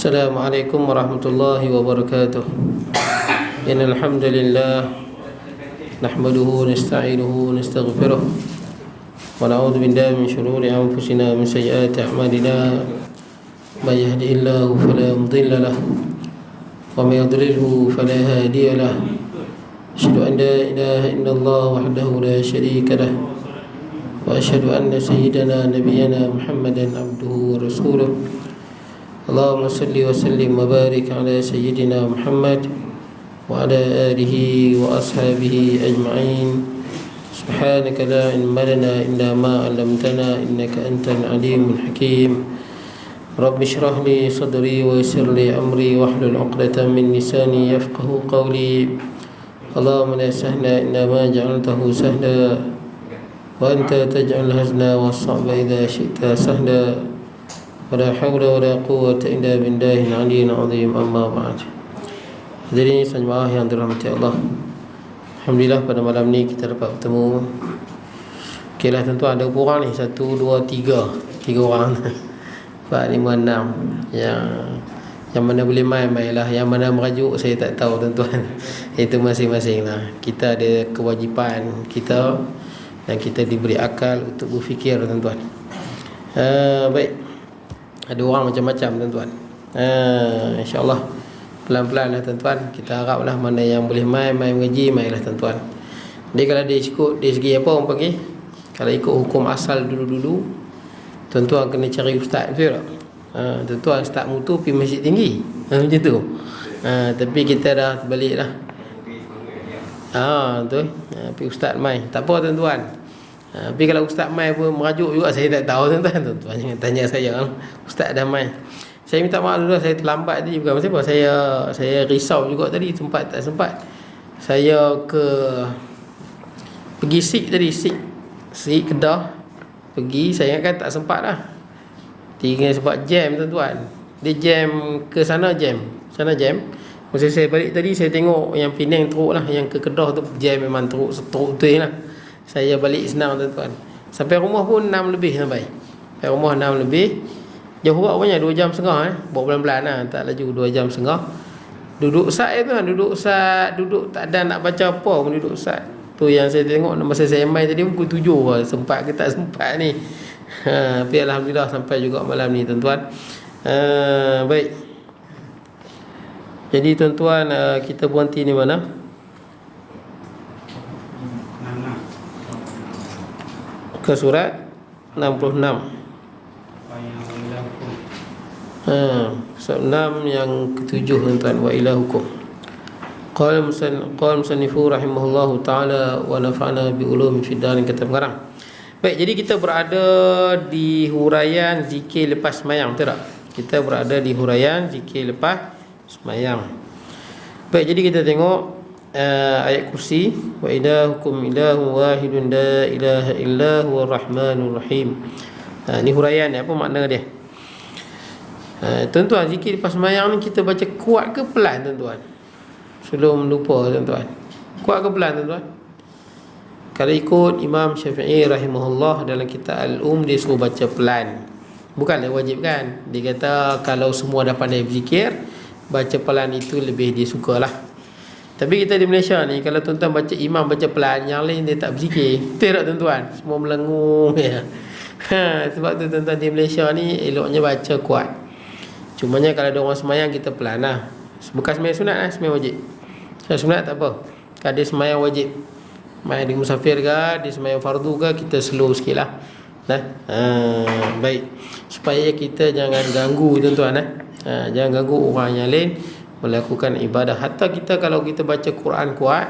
Assalamualaikum warahmatullahi wabarakatuh. Innal hamdalillah nahmaduhu wa nasta'inuhu wa nastaghfiruh wa na'udzu billahi min shururi anfusina wa min sayyiati a'malina. May yahdihillahu fala mudilla lahu wa may yudlilhu fala hadiya lahu. Asyhadu an la ilaha illallah wahdahu la syarika lahu wa asyhadu anna sayyidana nabiyyana Muhammadan abduhu wa rasuluh. Allahumma salli wa sallim wa barik ala sayyidina Muhammad wa ala alihi wa ashabihi ajma'in. Subhanaka la ilma lana illa ma 'allamtana innaka antal alimul hakim. Rabbi shrah li sadri wa yassir li amri wahlul 'uqdatam min lisani yafqahu qawli. Allahumma la sahla illa ma ja'altahu sahla wa anta taj'al hazna was-sa'ba idza syi'ta sahla. Wala hawla wala quwwata illa billahil aliyyil azim. Amma ba'd. Hadirin jemaah yang dirahmati Allah, alhamdulillah pada malam ni kita dapat bertemu. Okeylah tuan-tuan, ada berapa orang ni? 1, 2, 3 orang 4, 5, 6 yang mana boleh main lah. Yang mana merajuk saya tak tahu tuan-tuan. Itu masing-masing lah. Kita ada kewajipan kita dan kita diberi akal untuk berfikir tuan-tuan. Baik, ada orang macam-macam tuan-tuan. InsyaAllah pelan-pelan lah tuan-tuan. Kita haraplah mana yang boleh main mengaji, mainlah tuan-tuan. Jadi kalau dia ikut dari segi apa orang panggil, kalau ikut hukum asal dulu-dulu, tuan-tuan kena cari ustaz, betul tak? Tuan-tuan start mutu pergi masjid tinggi, macam tu. Tapi kita dah terbalik lah. Betul. Pergi ustaz main, tak apa tuan-tuan. Tapi kalau ustaz mai pun merajuk juga, saya tak tahu tuan-tuan. Tuan-tuan jangan tanya saya, ustaz dah mai. Saya minta maaf dulu, saya terlambat tadi. Bukan pasal apa, saya risau juga tadi, sempat tak sempat. Saya pergi Sik tadi, Sik Kedah. Pergi, saya ingatkan tak sempat lah. Tinggal sebab jam tuan-tuan. Dia jam ke sana jam. Masa saya balik tadi, saya tengok yang Penang teruk lah. Yang ke Kedah tu jam memang teruk betul lah. Saya balik senang tuan-tuan. Sampai rumah pun 6 lebih sampai. Sampai rumah 6 lebih. Jauh banyak 2 jam setengah Bawa pelan-pelan lah, tak laju 2 jam setengah. Duduk sat tuan, duduk tak ada nak baca apa pun, duduk sat. Tu yang saya tengok masa saya main tadi pukul 7 lah. Sempat ke tak sempat ni. Tapi alhamdulillah sampai juga malam ni tuan-tuan. Baik. Jadi tuan-tuan, kita berhenti ni mana? Ke surat 66. Surat 6 yang ke-7 tuan-tuan. Wa ilahukum. Qala musannifu rahimahullahu ta'ala wa nafa'na bi ulumi fid darin, kata pengarang. Baik, jadi kita berada di huraian zikir lepas sembahyang, betul tak? Kita berada di huraian zikir lepas sembahyang. Baik, jadi kita tengok ayat kursi. Wa ilahukum ilahu wahidun la ilaha illa huwa rahmanur rahim. Ni huraian ni, apa makna dia? Tuan-tuan, zikir lepas sembahyang ni kita baca kuat ke pelan tuan-tuan? Sebelum lupa tuan-tuan, kuat ke pelan tuan-tuan? Kalau ikut Imam Syafi'i rahimahullah dalam kitab Al-Um, dia suruh baca pelan. Bukanlah wajib kan. Dia kata kalau semua dah pandai berzikir, baca pelan itu lebih dia sukalah. Tapi kita di Malaysia ni, kalau tuan-tuan baca imam baca pelan, yang lain dia tak berzikir. Betul tak tuan-tuan? Semua melengung ya. Sebab tu tuan-tuan di Malaysia ni eloknya baca kuat. Cumanya kalau ada orang semayang, kita pelan lah. Bukan semayang sunat lah, semayang wajib. Semayang sunat tak apa. Kalau dia semayang wajib, semayang di musafir ke, dia semayang fardu ke, kita slow sikit lah. Baik. Supaya kita jangan ganggu tuan-tuan. Jangan ganggu orang yang lain melakukan ibadah. Hatta kita kalau kita baca Quran kuat,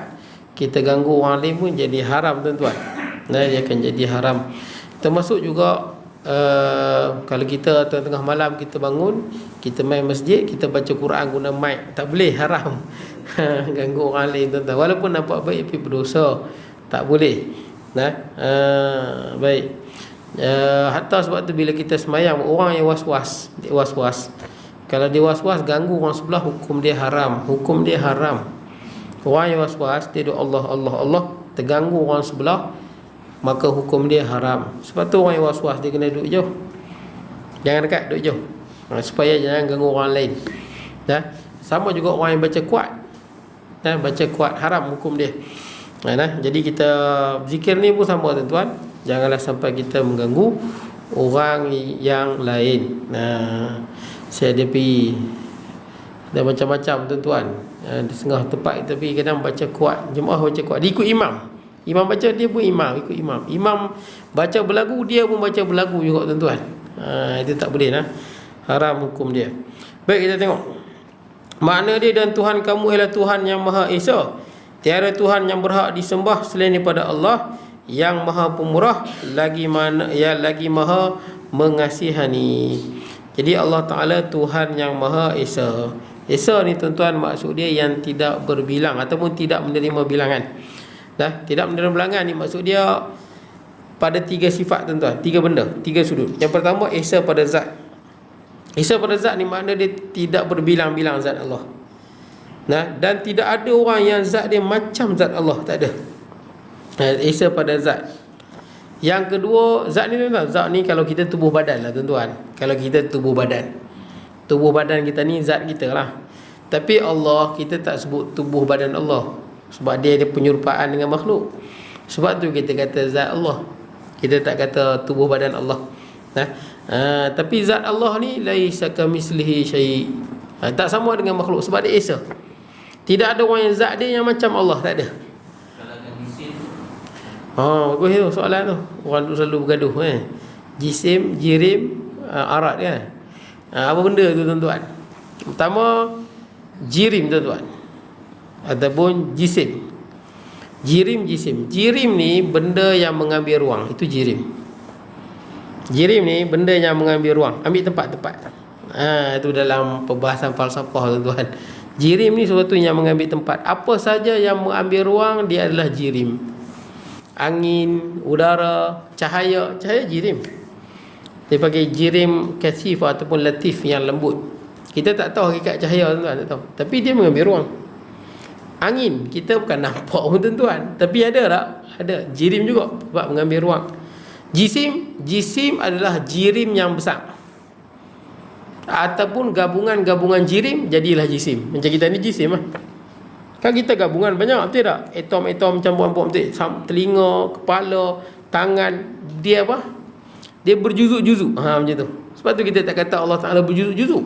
kita ganggu orang lain pun jadi haram tuan-tuan. Dia akan jadi haram. Termasuk juga kalau kita tengah malam kita bangun, kita main masjid, kita baca Quran guna mic, tak boleh, haram. Ganggu orang lain tuan-tuan. Walaupun nampak baik tapi berdosa, tak boleh. Baik. Hatta sebab tu bila kita semayang, orang yang was-was, kalau dia was-was ganggu orang sebelah, hukum dia haram. Orang yang was-was, dia duk Allah, terganggu orang sebelah, maka hukum dia haram. Sebab tu orang yang was-was dia kena duduk jauh. Jangan dekat, duduk jauh. supaya jangan ganggu orang lain. Sama juga orang yang baca kuat, baca kuat haram hukum dia. Jadi kita zikir ni pun sama tuan-tuan, janganlah sampai kita mengganggu orang yang lain. Saya ada pergi ada macam-macam tuan-tuan, di setengah tempat kita pergi kadang baca kuat, jemaah baca kuat, dia ikut imam. Imam baca, dia pun ikut imam. Imam baca berlagu, dia pun baca berlagu juga tuan-tuan. Itu tak boleh haram hukum dia. Baik, kita tengok makna dia. Dan Tuhan kamu ialah Tuhan yang Maha Esa, tiada Tuhan yang berhak disembah selain daripada Allah yang Maha Pemurah lagi Maha Mengasihani. Jadi Allah Ta'ala Tuhan yang Maha Esa. Esa ni tuan-tuan maksud dia yang tidak berbilang ataupun tidak menerima bilangan. Tidak menerima bilangan ni maksud dia pada 3 sifat tuan-tuan, 3 benda, 3 sudut. Yang pertama, Esa pada zat. Esa pada zat ni makna dia tidak berbilang-bilang zat Allah. Dan tidak ada orang yang zat dia macam zat Allah, tak ada. Esa pada zat. Yang kedua, zat ni tuan-tuan, zat ni kalau kita tubuh badan lah tuan-tuan. Kalau kita tubuh badan kita ni zat kita lah. Tapi Allah, kita tak sebut tubuh badan Allah, sebab dia ada penyerupaan dengan makhluk. Sebab tu kita kata zat Allah, kita tak kata tubuh badan Allah. Tapi zat Allah ni laisa kamislihi syai', tak sama dengan makhluk sebab dia Esa. Tidak ada orang yang zat dia yang macam Allah, tak ada. Bagus tu soalan tu. Orang tu selalu bergaduh jisim, jirim, arat kan. Apa benda tu tuan-tuan? Pertama, jirim tuan-tuan, ataupun jisim. Jisim. Jirim ni benda yang mengambil ruang, itu jirim. Jirim ni benda yang mengambil ruang, ambil tempat. Itu dalam perbahasan falsafah tuan-tuan. Jirim ni sesuatu yang mengambil tempat. Apa saja yang mengambil ruang, dia adalah jirim. Angin, udara, cahaya jirim. Dia panggil jirim kasif ataupun latif, yang lembut. Kita tak tahu hakikat cahaya tuan-tuan, tak tahu. Tapi dia mengambil ruang. Angin kita bukan nampak pun tuan-tuan, tapi ada tak? Ada. Jirim juga sebab mengambil ruang. Jisim adalah jirim yang besar, ataupun gabungan jirim jadilah jisim. Macam kita ni jisim lah. Kan kita gabungan banyak, betul tak? Atom-atom campur-campur, betul. Telinga, kepala, tangan, dia apa? Dia berjuzuk-juzuk. Macam tu. Sebab tu kita tak kata Allah Ta'ala berjuzuk-juzuk.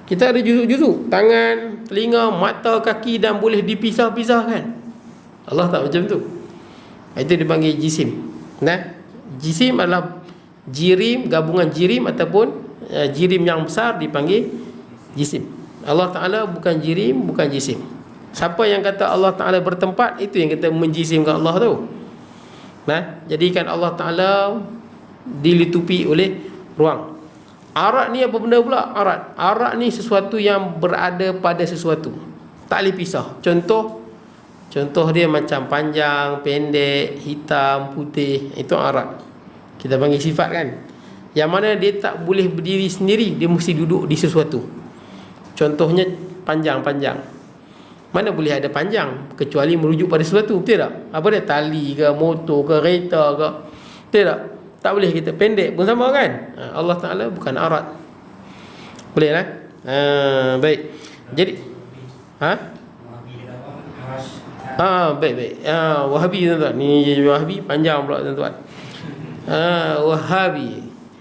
Kita ada juzuk-juzuk, tangan, telinga, mata, kaki, dan boleh dipisah-pisahkan. Allah tak macam tu. Itu dipanggil jisim. Jisim adalah jirim, gabungan jirim ataupun jirim yang besar dipanggil jisim. Allah Ta'ala bukan jirim, bukan jisim. Siapa yang kata Allah Ta'ala bertempat, itu yang kita menjisimkan Allah tu. Jadikan Allah Ta'ala dilitupi oleh ruang. Arat ni apa benda pula? Arat ni sesuatu yang berada pada sesuatu, tak boleh pisah. Contoh dia macam panjang, pendek, hitam, putih. Itu arat. Kita panggil sifat kan. Yang mana dia tak boleh berdiri sendiri, dia mesti duduk di sesuatu. Contohnya panjang. Mana boleh ada panjang kecuali merujuk pada sesuatu, betul tak? Apa dia? Tali ke, motor ke, kereta ke, betul tak? Tak boleh kita. Pendek pun sama kan. Allah Ta'ala bukan arat. Boleh lah. Baik. Jadi baik. Wahabi tuan-tuan. Ni Wahabi panjang pula tuan-tuan.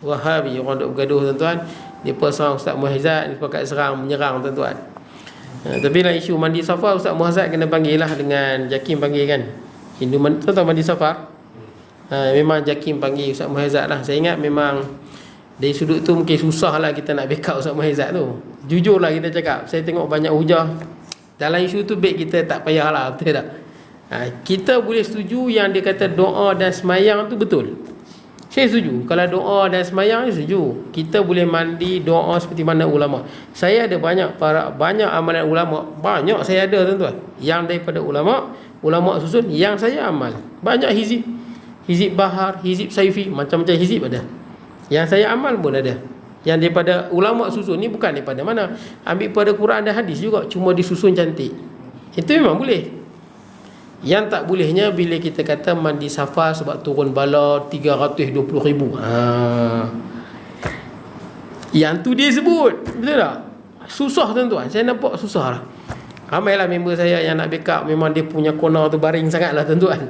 Wahabi orang duk bergaduh tuan-tuan. Dia serang Ustaz Muhazzat, dia pakat menyerang tuan-tuan. Tapi lah isu mandi safar, Ustaz Muhazzat kena panggil lah dengan Jakim panggil kan. Hindu tuan-tuan mandi safar. Memang Jakim panggil Ustaz Muhazzat lah. Saya ingat memang dari sudut tu mungkin susah lah kita nak backup Ustaz Muhazzat tu. Jujur lah kita cakap, saya tengok banyak hujah dalam isu tu, baik kita tak payah lah, betul tak? Kita boleh setuju yang dia kata doa dan semayang tu betul. Saya setuju. Kalau doa dan semayang, saya setuju. Kita boleh mandi doa seperti mana ulama. Saya ada banyak amalan ulama. Banyak saya ada tuan-tuan. Yang daripada ulama susun, yang saya amal. Banyak hizib bahar, hizib saifi, macam-macam hizib ada. Yang saya amal pun ada. Yang daripada ulama susun ni bukan daripada mana. Ambil pada Quran dan hadis juga, cuma disusun cantik. Itu memang boleh. Yang tak bolehnya bila kita kata mandi safar sebab turun bala 320,000. Yang tu dia sebut. Betul tak? Susah tuan-tuan. Saya nampak susah lah. Ramailah member saya yang nak backup, memang dia punya corner tu baring sangat lah tuan-tuan.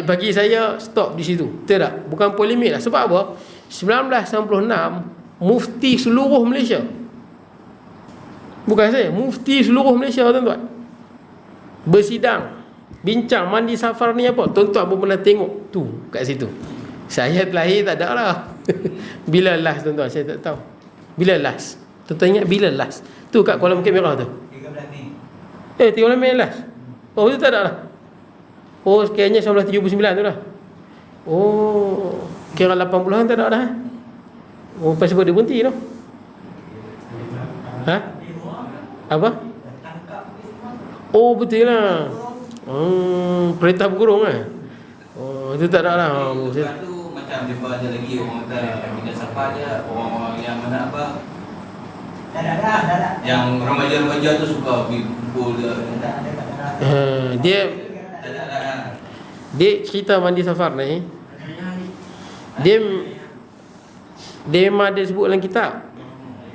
Bagi saya stop di situ. Betul tak? Bukan polemik lah. Sebab apa? 1996 Mufti seluruh Malaysia, bukan saya, Mufti seluruh Malaysia tuan-tuan, bersidang, bincang mandi safar ni apa. Tuan-tuan pun pernah tengok tu kat situ. Saya terlahir tak ada lah. Bila last tuan-tuan saya tak tahu. Bila last? Tuan-tuan ingat bila last? Tu kat Kuala Bukit Merah tu 13 Mei. 13 Mei last. Oh itu tak ada lah. Oh kayaknya 1979 tu lah. Oh kira 80-an tak ada dah. Oh pasal dia berhenti tu. Ha? Apa? Oh betul lah. Perintah berkurung lah. Oh itu tak ada lah. Lepas tu macam dia ada lagi orang kata yang minat siapa je, orang-orang yang mana apa. Dah. Yang remaja-remaja tu suka pergi kumpul dia. Dia cerita mandi safar ni. Dia memang ada sebut dalam kitab.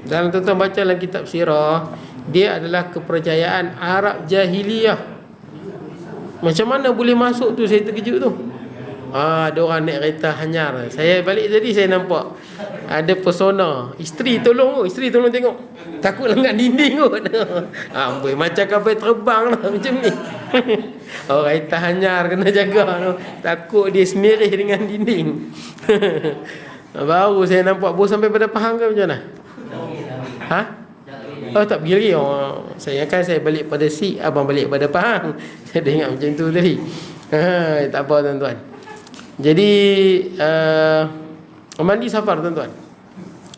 Dalam tuan-tuan baca dalam kitab sirah, dia adalah kepercayaan Arab jahiliyah. Macam mana boleh masuk tu, saya terkejut tu. Ada orang naik kereta hanyar. Saya balik tadi saya nampak ada persona. Isteri tolong tengok. Takut lengan dinding kot. Amboi macam kapal terbang lah macam ni. Orang kereta hanyar kena jaga tu. Takut dia semirih dengan dinding. Baru saya nampak. Bos sampai pada faham ke macam mana? Ha? Oh tak pergi lagi. Saya balik pada si, abang balik pada faham. Saya dah ingat macam tu tadi. Tak apa tuan-tuan. Jadi mandi safar tuan-tuan.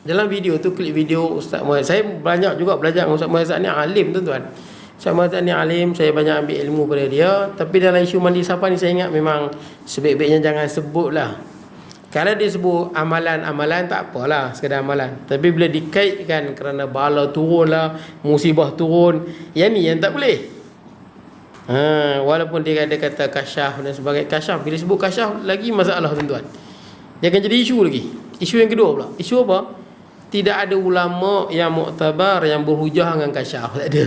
Dalam video tu, klip video Ustaz Muhammad, saya banyak juga belajar dengan Ustaz Muhammad ni alim tuan-tuan. Ustaz Muhammad ni alim, saya banyak ambil ilmu pada dia. Tapi dalam isu mandi safar ni saya ingat memang sebaik-baiknya jangan sebut lah. Kalau dia sebut amalan-amalan tak apalah, sekadar amalan. Tapi bila dikaitkan kerana bala turun lah, musibah turun, yang ni yang tak boleh. Walaupun dia ada kata kasyaf dan sebagainya. Kasyaf, bila sebut kasyaf lagi masalah tuan-tuan. Dia akan jadi isu lagi. Isu yang kedua pula. Isu apa? Tidak ada ulama yang muktabar yang berhujah dengan kasyaf. Tak ada.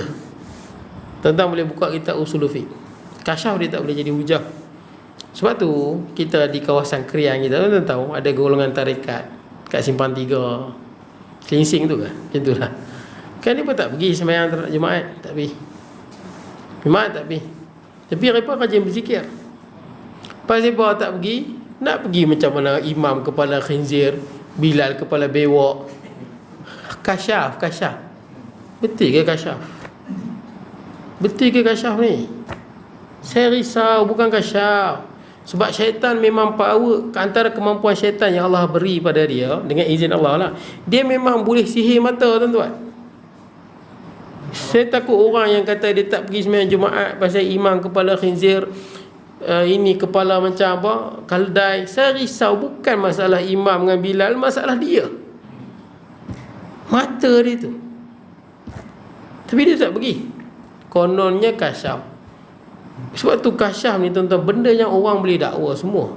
Tuan-tuan boleh buka kitab usul fiqh. Kasyaf dia tak boleh jadi hujah. Sebab tu kita di kawasan Krian kita, tuan-tuan tahu ada golongan tarekat kat Simpang 3 Selingsing tu kan. Macam tu lah. Kan dia pun tak pergi sembahyang Jumaat. Tak pergi. Jumaat tak pergi. Tapi mereka rajin berzikir. Pasal mereka tak pergi, nak pergi macam mana imam kepala khinzir, Bilal kepala bewok. Kasyaf. Betul ke kasyaf? Betul ke kasyaf ni? Saya risau, bukan kasyaf. Sebab syaitan memang power, antara kemampuan syaitan yang Allah beri pada dia dengan izin Allah lah, dia memang boleh sihir mata tuan-tuan. Saya takut orang yang kata dia tak pergi sembahyang Jumaat pasal imam kepala khinzir, ini kepala macam apa, kaldai. Saya risau bukan masalah imam dengan Bilal, masalah dia, mata dia tu. Tapi dia tak pergi. Kononnya kasyaf. Sebab tu kasyaf ni tuan-tuan, benda yang orang boleh dakwa semua.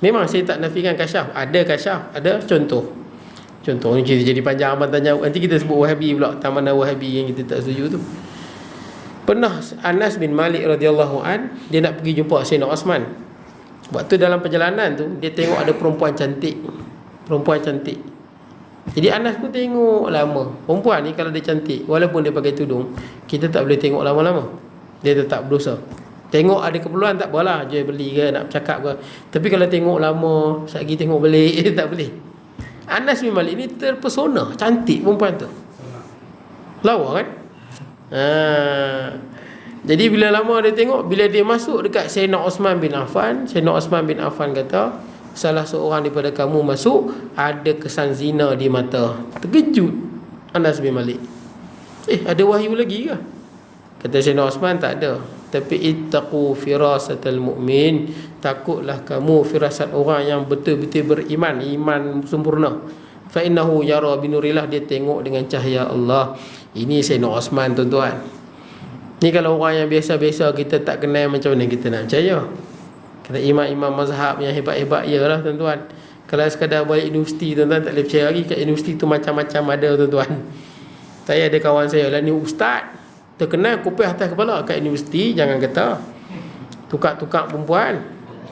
Memang saya tak nafikan kasyaf. Ada kasyaf, ada contoh ni kita jadi panjang abang tanya. Nanti kita sebut Wahabi pula, tamanah Wahabi yang kita tak setuju tu. Pernah Anas bin Malik radhiyallahu an, dia nak pergi jumpa Sayyidina Osman. Waktu dalam perjalanan tu dia tengok ada perempuan cantik. Jadi Anas pun tengok lama. Perempuan ni kalau dia cantik, walaupun dia pakai tudung, kita tak boleh tengok lama-lama. Dia tetap berdosa. Tengok ada keperluan tak apalah, jual beli ke, nak bercakap ke. Tapi kalau tengok lama, sekali tengok balik, tak boleh. Anas bin Malik ni terpesona, cantik perempuan tu. Lawa kan? Jadi bila lama dia tengok, bila dia masuk dekat Sayyidina Osman bin Affan, Sayyidina Osman bin Affan kata, salah seorang daripada kamu masuk, ada kesan zina di mata. Terkejut Anas bin Malik. Ada wahyu lagi ke? Kata Sayyidina Osman, tak ada. Tapi ittaqu firasatal mu'min, takutlah kamu firasat orang yang betul-betul beriman, iman sempurna. Fa innahu yara binurillah, dia tengok dengan cahaya Allah. Ini Sayyidina Osman tuan-tuan. Ni kalau orang yang biasa-biasa kita tak kenal, macam mana kita nak percaya? Kata imam-imam mazhab yang hebat-hebat, iyalah tuan-tuan. Kalau sekadar balik universiti, tuan-tuan tak boleh percaya lagi. Kat universiti tu macam-macam ada, tuan-tuan. Saya ada kawan saya lah ni ustaz terkenal kopiah atas kepala kat universiti. Jangan kata tukar-tukar perempuan.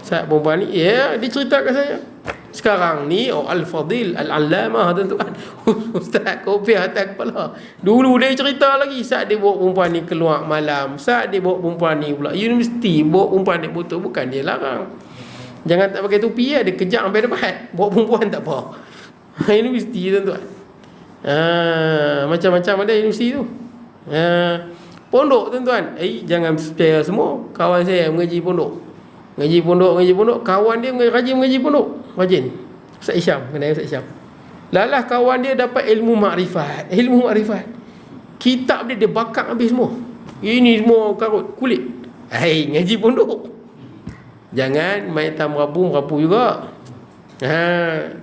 Saat perempuan ni, ya, dia cerita kat saya. Sekarang ni Al-Fadil Al-Allamah, tuan-tuan. Ustaz kopiah atas kepala. Dulu dia cerita lagi saat dia bawa perempuan ni keluar malam, saat dia bawa perempuan ni pula universiti, bawa perempuan ni botol. Bukan dia larang. Jangan tak pakai topi ya, dia kejap sampai depan. Bawa perempuan tak apa. Universiti, tuan-tuan. Macam-macam ada universiti tu. Pondok, tuan-tuan. Jangan percaya semua. Kawan saya mengaji pondok. Ngaji pondok. Kawan dia rajin mengaji pondok. Rajin. Ustaz Isyam. Kenal Ustaz Isyam. Lalah kawan dia dapat ilmu makrifat. Kitab dia bakar habis semua. Ini semua karut, kulit. Ngaji pondok. Jangan main merapu juga.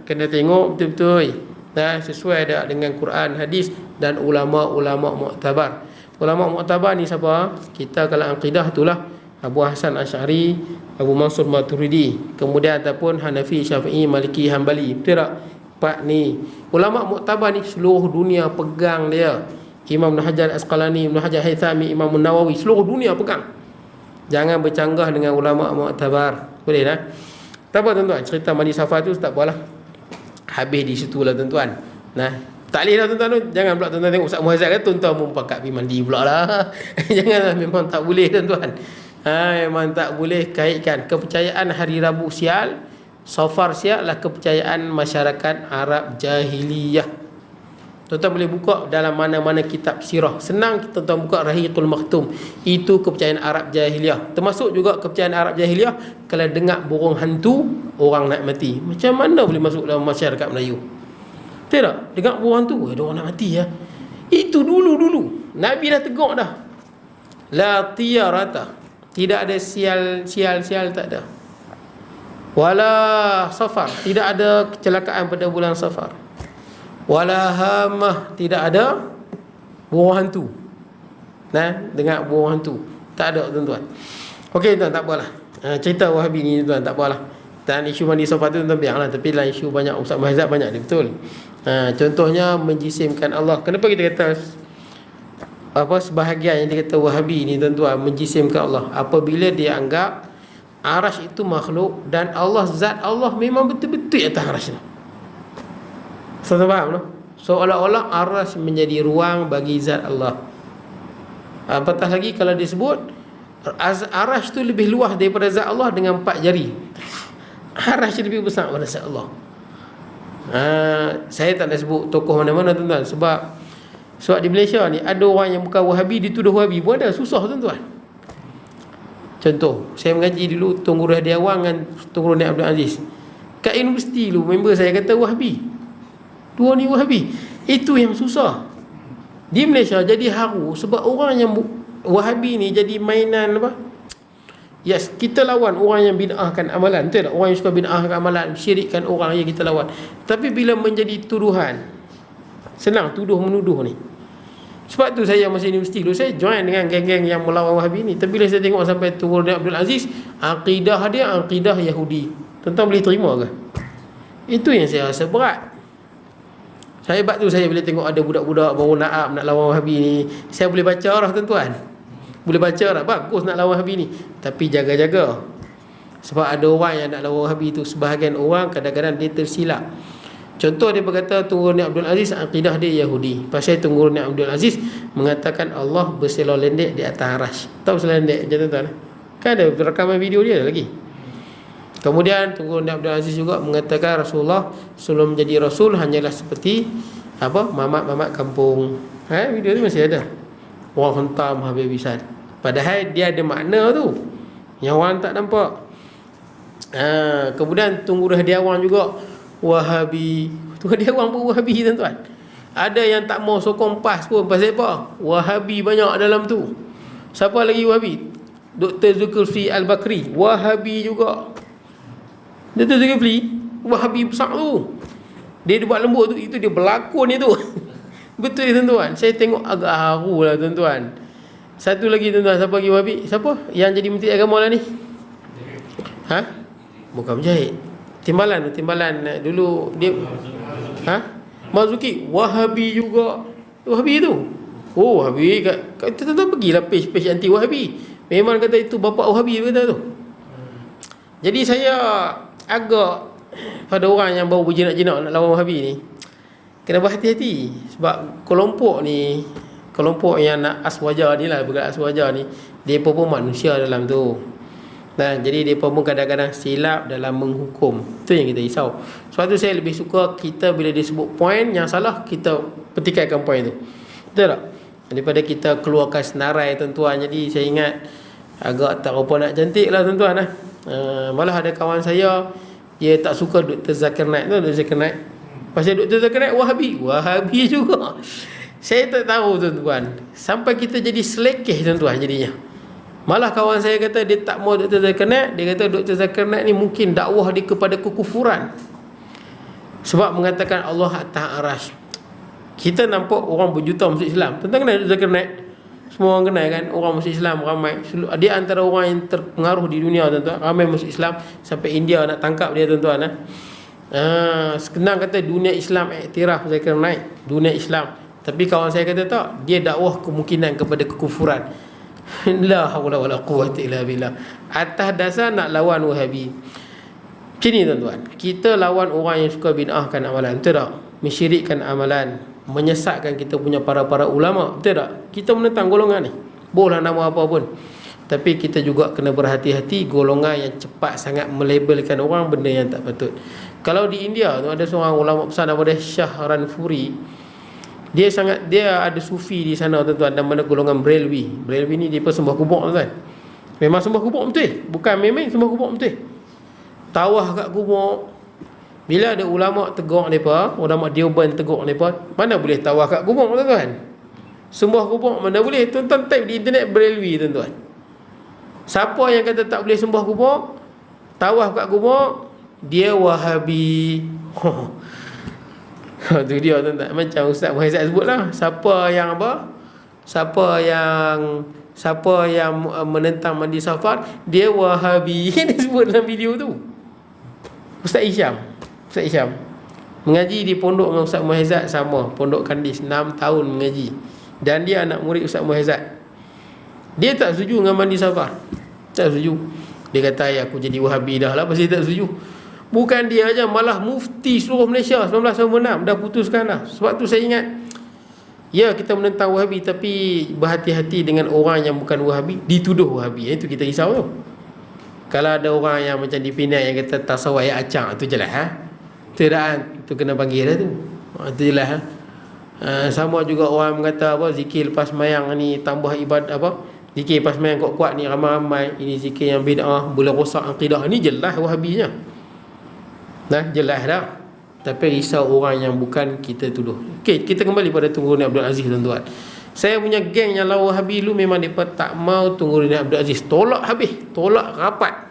Kena tengok betul-betul. Sesuai tak dengan Quran, hadis dan ulama-ulama muktabar. Ulama muktabar ni siapa? Kita kalau akidah itulah Abu Hasan Asy'ari, Abu Mansur Maturidi, kemudian ataupun Hanafi, Syafi'i, Maliki, Hanbali. Betul tak? Pak ni ulama muktabar ni seluruh dunia pegang dia. Imam Ibn Hajar Asqalani, Ibn Hajar Haythami, Imam Nawawi, seluruh dunia pegang. Jangan bercanggah dengan ulama muktabar. Boleh tak? Tak apa, tuan-tuan. Cerita Mandi Safa tu tak apalah. Habis di situ lah, tuan-tuan. Tak boleh lah, tuan-tuan tu. Jangan pula tuan-tuan tengok Ustaz Muhazzad kan, tuan-tuan pun pakat pergi mandi pula lah. Janganlah, memang tak boleh, tuan-tuan. Memang tak boleh kaitkan. Kepercayaan hari Rabu sial, Safar sial lah kepercayaan masyarakat Arab jahiliyah. Tuan-tuan boleh buka dalam mana-mana kitab sirah. Senang tuan-tuan buka Rahiqul Makhtum. Itu kepercayaan Arab jahiliyah. Termasuk juga kepercayaan Arab jahiliyah, kalau dengar burung hantu, orang nak mati. Macam mana boleh masuk dalam masyarakat Melayu? Tidak? Dengar burung hantu, ada orang nak mati ya. Itu dulu-dulu. Nabi dah tegur dah. La tiyarata. Tidak ada sial tak ada. Wala safar. Tidak ada kecelakaan pada bulan Safar. Wala hamah, tidak ada burung hantu. Dengar burung hantu, tak ada, tuan-tuan. Okey, tuan, tak apalah. Cerita Wahabi ni, tuan, tak apalah. Dan isu mandi Safa tu, tuan, biarlah. Tapi lain isu banyak, Ustaz Muhazzad banyak dia, betul. Contohnya menjisimkan Allah. Kenapa kita kata sebahagian yang dia kata Wahabi ni, tuan-tuan, menjisimkan Allah? Apabila dia anggap arash itu makhluk dan Allah, zat Allah memang betul-betul atas arash ni. Tuan-tuan faham tak? Seolah-olah arash menjadi ruang bagi zat Allah. Apatah lagi kalau disebut arash tu lebih luas daripada zat Allah dengan 4 jari. Arash lebih besar daripada zat Allah. Saya tak nak sebut tokoh mana-mana, tuan-tuan. Sebab di Malaysia ni ada orang yang bukan Wahabi dituduh Wahabi pun ada. Susah, tuan-tuan. Contoh, saya mengaji dulu Tun Guru Hadiawan dengan Tun Guru Abdul Aziz. Kat universiti dulu member saya kata Wahabi. Dua ni Wahabi. Itu yang susah. Di Malaysia jadi haru sebab orang yang Wahabi ni jadi mainan apa? Yes, kita lawan orang yang bid'ahkan amalan. Betul tak? Orang yang suka bid'ahkan amalan, syirikkan orang, ya, kita lawan. Tapi bila menjadi tuduhan, senang tuduh menuduh ni. Sebab tu saya masa universiti dulu saya join dengan geng-geng yang melawan Wahabi ni. Tapi bila saya tengok sampai Tun Guru Abdul Aziz, akidah dia akidah Yahudi. Tuan-tuan boleh terima ke? Itu yang saya rasa berat. Saya sebab tu saya bila tengok ada budak-budak baru nak lawan Wahabi ni, saya boleh baca lah, tuan-tuan. Boleh baca lah, bagus nak lawan Wahabi ni. Tapi jaga-jaga. Sebab ada orang yang nak lawan Wahabi tu, sebahagian orang kadang-kadang dia tersilap. Contoh dia berkata Tun Guru Abdul Aziz akidah dia Yahudi. Pasal Tun Guru Abdul Aziz mengatakan Allah berselah lendek di atas arash. Tahu selah lendek je, tuan-tuan? Kan ada rekaman video dia lagi. Kemudian Tun Guru Abdul Aziz juga mengatakan Rasulullah sebelum menjadi Rasul hanyalah seperti mamat-mamat kampung. Video tu masih ada. Orang hentam habis-habisan. Padahal dia ada makna tu yang orang tak nampak. Kemudian Tun Guru Hadiawan juga Wahabi. Tun Guru Hadiawan pun Wahabi, tuan-tuan. Ada yang tak mau sokong PAS pun. Pasal apa? Wahabi banyak dalam tu. Siapa lagi Wahabi? Dr. Zulkifli Al-Bakri, Wahabi juga. Dr. Zulkifli Wahabi besar tu. Dia buat lembut tu, itu dia berlakon itu. Betul, tuan-tuan. Saya tengok agak haru lah, tuan-tuan. Satu lagi, tuan-tuan, siapa lagi Wahabi? Siapa yang jadi menteri agama lah ni? Bukan Mujahid. Timbalan dulu dia Marzuki Wahabi juga. Wahabi tu. Oh, Wahabi kat tuan-tuan pergilah page anti Wahabi. Memang kata itu bapa Wahabi kata tu. Jadi saya agak pada orang yang baru berjinak-jinak nak lawan Wahabi ni, kena berhati-hati. Sebab kelompok yang nak aswaja ni lah, bergerak aswaja ni, mereka pun manusia dalam tu. Nah, jadi mereka pun kadang-kadang silap dalam menghukum. Itu yang kita risau. Sebab tu saya lebih suka kita bila dia sebut poin yang salah, kita petikaikan poin tu. Betul tak? Daripada kita keluarkan senarai tuan-tuan. Jadi saya ingat agak tak apa nak cantik lah tuan-tuan lah. Malah ada kawan saya, dia tak suka Dr. Zakir Naik tu. Dr. Zakir Naik, pasal Dr. Zakir Naik Wahabi juga. Saya tak tahu tuan-tuan, sampai kita jadi selekeh tuan-tuan jadinya. Malah kawan saya kata dia tak mau Dr. Zakir Naik. Dia kata Dr. Zakir Naik ni mungkin dakwah dia kepada kekufuran, sebab mengatakan Allah atas arasy. Kita nampak orang berjuta masuk Islam. Tuan-tuan kenal Dr. Zakir Naik? Semua orang kenal kan? Orang masuk Islam ramai. Dia antara orang yang terpengaruh di dunia tuan-tuan. Ramai masuk Islam, sampai India nak tangkap dia tuan-tuan. Senang kata dunia Islam iktiraf Zakir Naik, dunia Islam. Tapi kawan saya kata tak, dia dakwah kemungkinan kepada kekufuran. La haula wala quwwata illa billah. Atas dasar nak lawan Wahabi. Macam ni tuan-tuan, kita lawan orang yang suka bid'ahkan amalan, betul tak? Mensyirikkan amalan, menyesatkan kita punya para ulama, betul tak? Kita menentang golongan ni, boleh nama apa pun. Tapi kita juga kena berhati-hati golongan yang cepat sangat melabelkan orang benda yang tak patut. Kalau di India tu ada seorang ulama besar nama dia Shah Ranfuri. Dia ada sufi di sana tuan-tuan, dan mana golongan Brelwi. Brelwi ni dia pun sembah kubur tuan. Memang sembah kubur betul. Bukan main-main, sembah kubur betul. Tawah kat kubur. Bila ada ulama tegur depa, ulama Deoban tegur depa, mana boleh tawah kat kubur tuan-tuan? Sembah kubur mana boleh? Tuan-tuan type di internet Brelwi tuan-tuan. Siapa yang kata tak boleh sembah kubur, tawah kat kubur, dia Wahabi. Tu dia tuan-tuan. Macam Ustaz Muhaizat sebut lah, siapa yang menentang mandi safar, dia Wahabi. Dia sebut dalam video tu. Ustaz Isyam mengaji di pondok dengan Ustaz Muhaizat sama, Pondok Kandis, 6 tahun mengaji. Dan dia anak murid Ustaz Muhaizat. Dia tak setuju dengan mandi safar. Tak setuju. Dia kata, aku jadi Wahabi dah lah pasal dia tak setuju. Bukan dia aja, malah mufti seluruh Malaysia 1996 dah putuskan dah. Sebab tu saya ingat, ya kita menentang Wahabi, tapi berhati-hati dengan orang yang bukan Wahabi dituduh Wahabi. Itu kita risau tu. Kalau ada orang yang macam di Penang yang kata tasawuf ayat acang, tu jelas tidak, tu kena panggil dah tu. Itu jelas sama juga orang mengata zikir lepas mayang ni tambah ibadah zikir lepas mayang kuat-kuat ni ramai-ramai, ini zikir yang bid'ah, boleh rosak akidah. Ni jelas Wahabinya. Jelas dah. Tapi risau orang yang bukan kita tuduh. Okey, kita kembali pada Tunggul Ni Abdul Aziz tuan-tuan. Saya punya geng yang lawan Wahabi dulu memang mereka tak mau Tunggul Ni Abdul Aziz. Tolak habis, tolak rapat.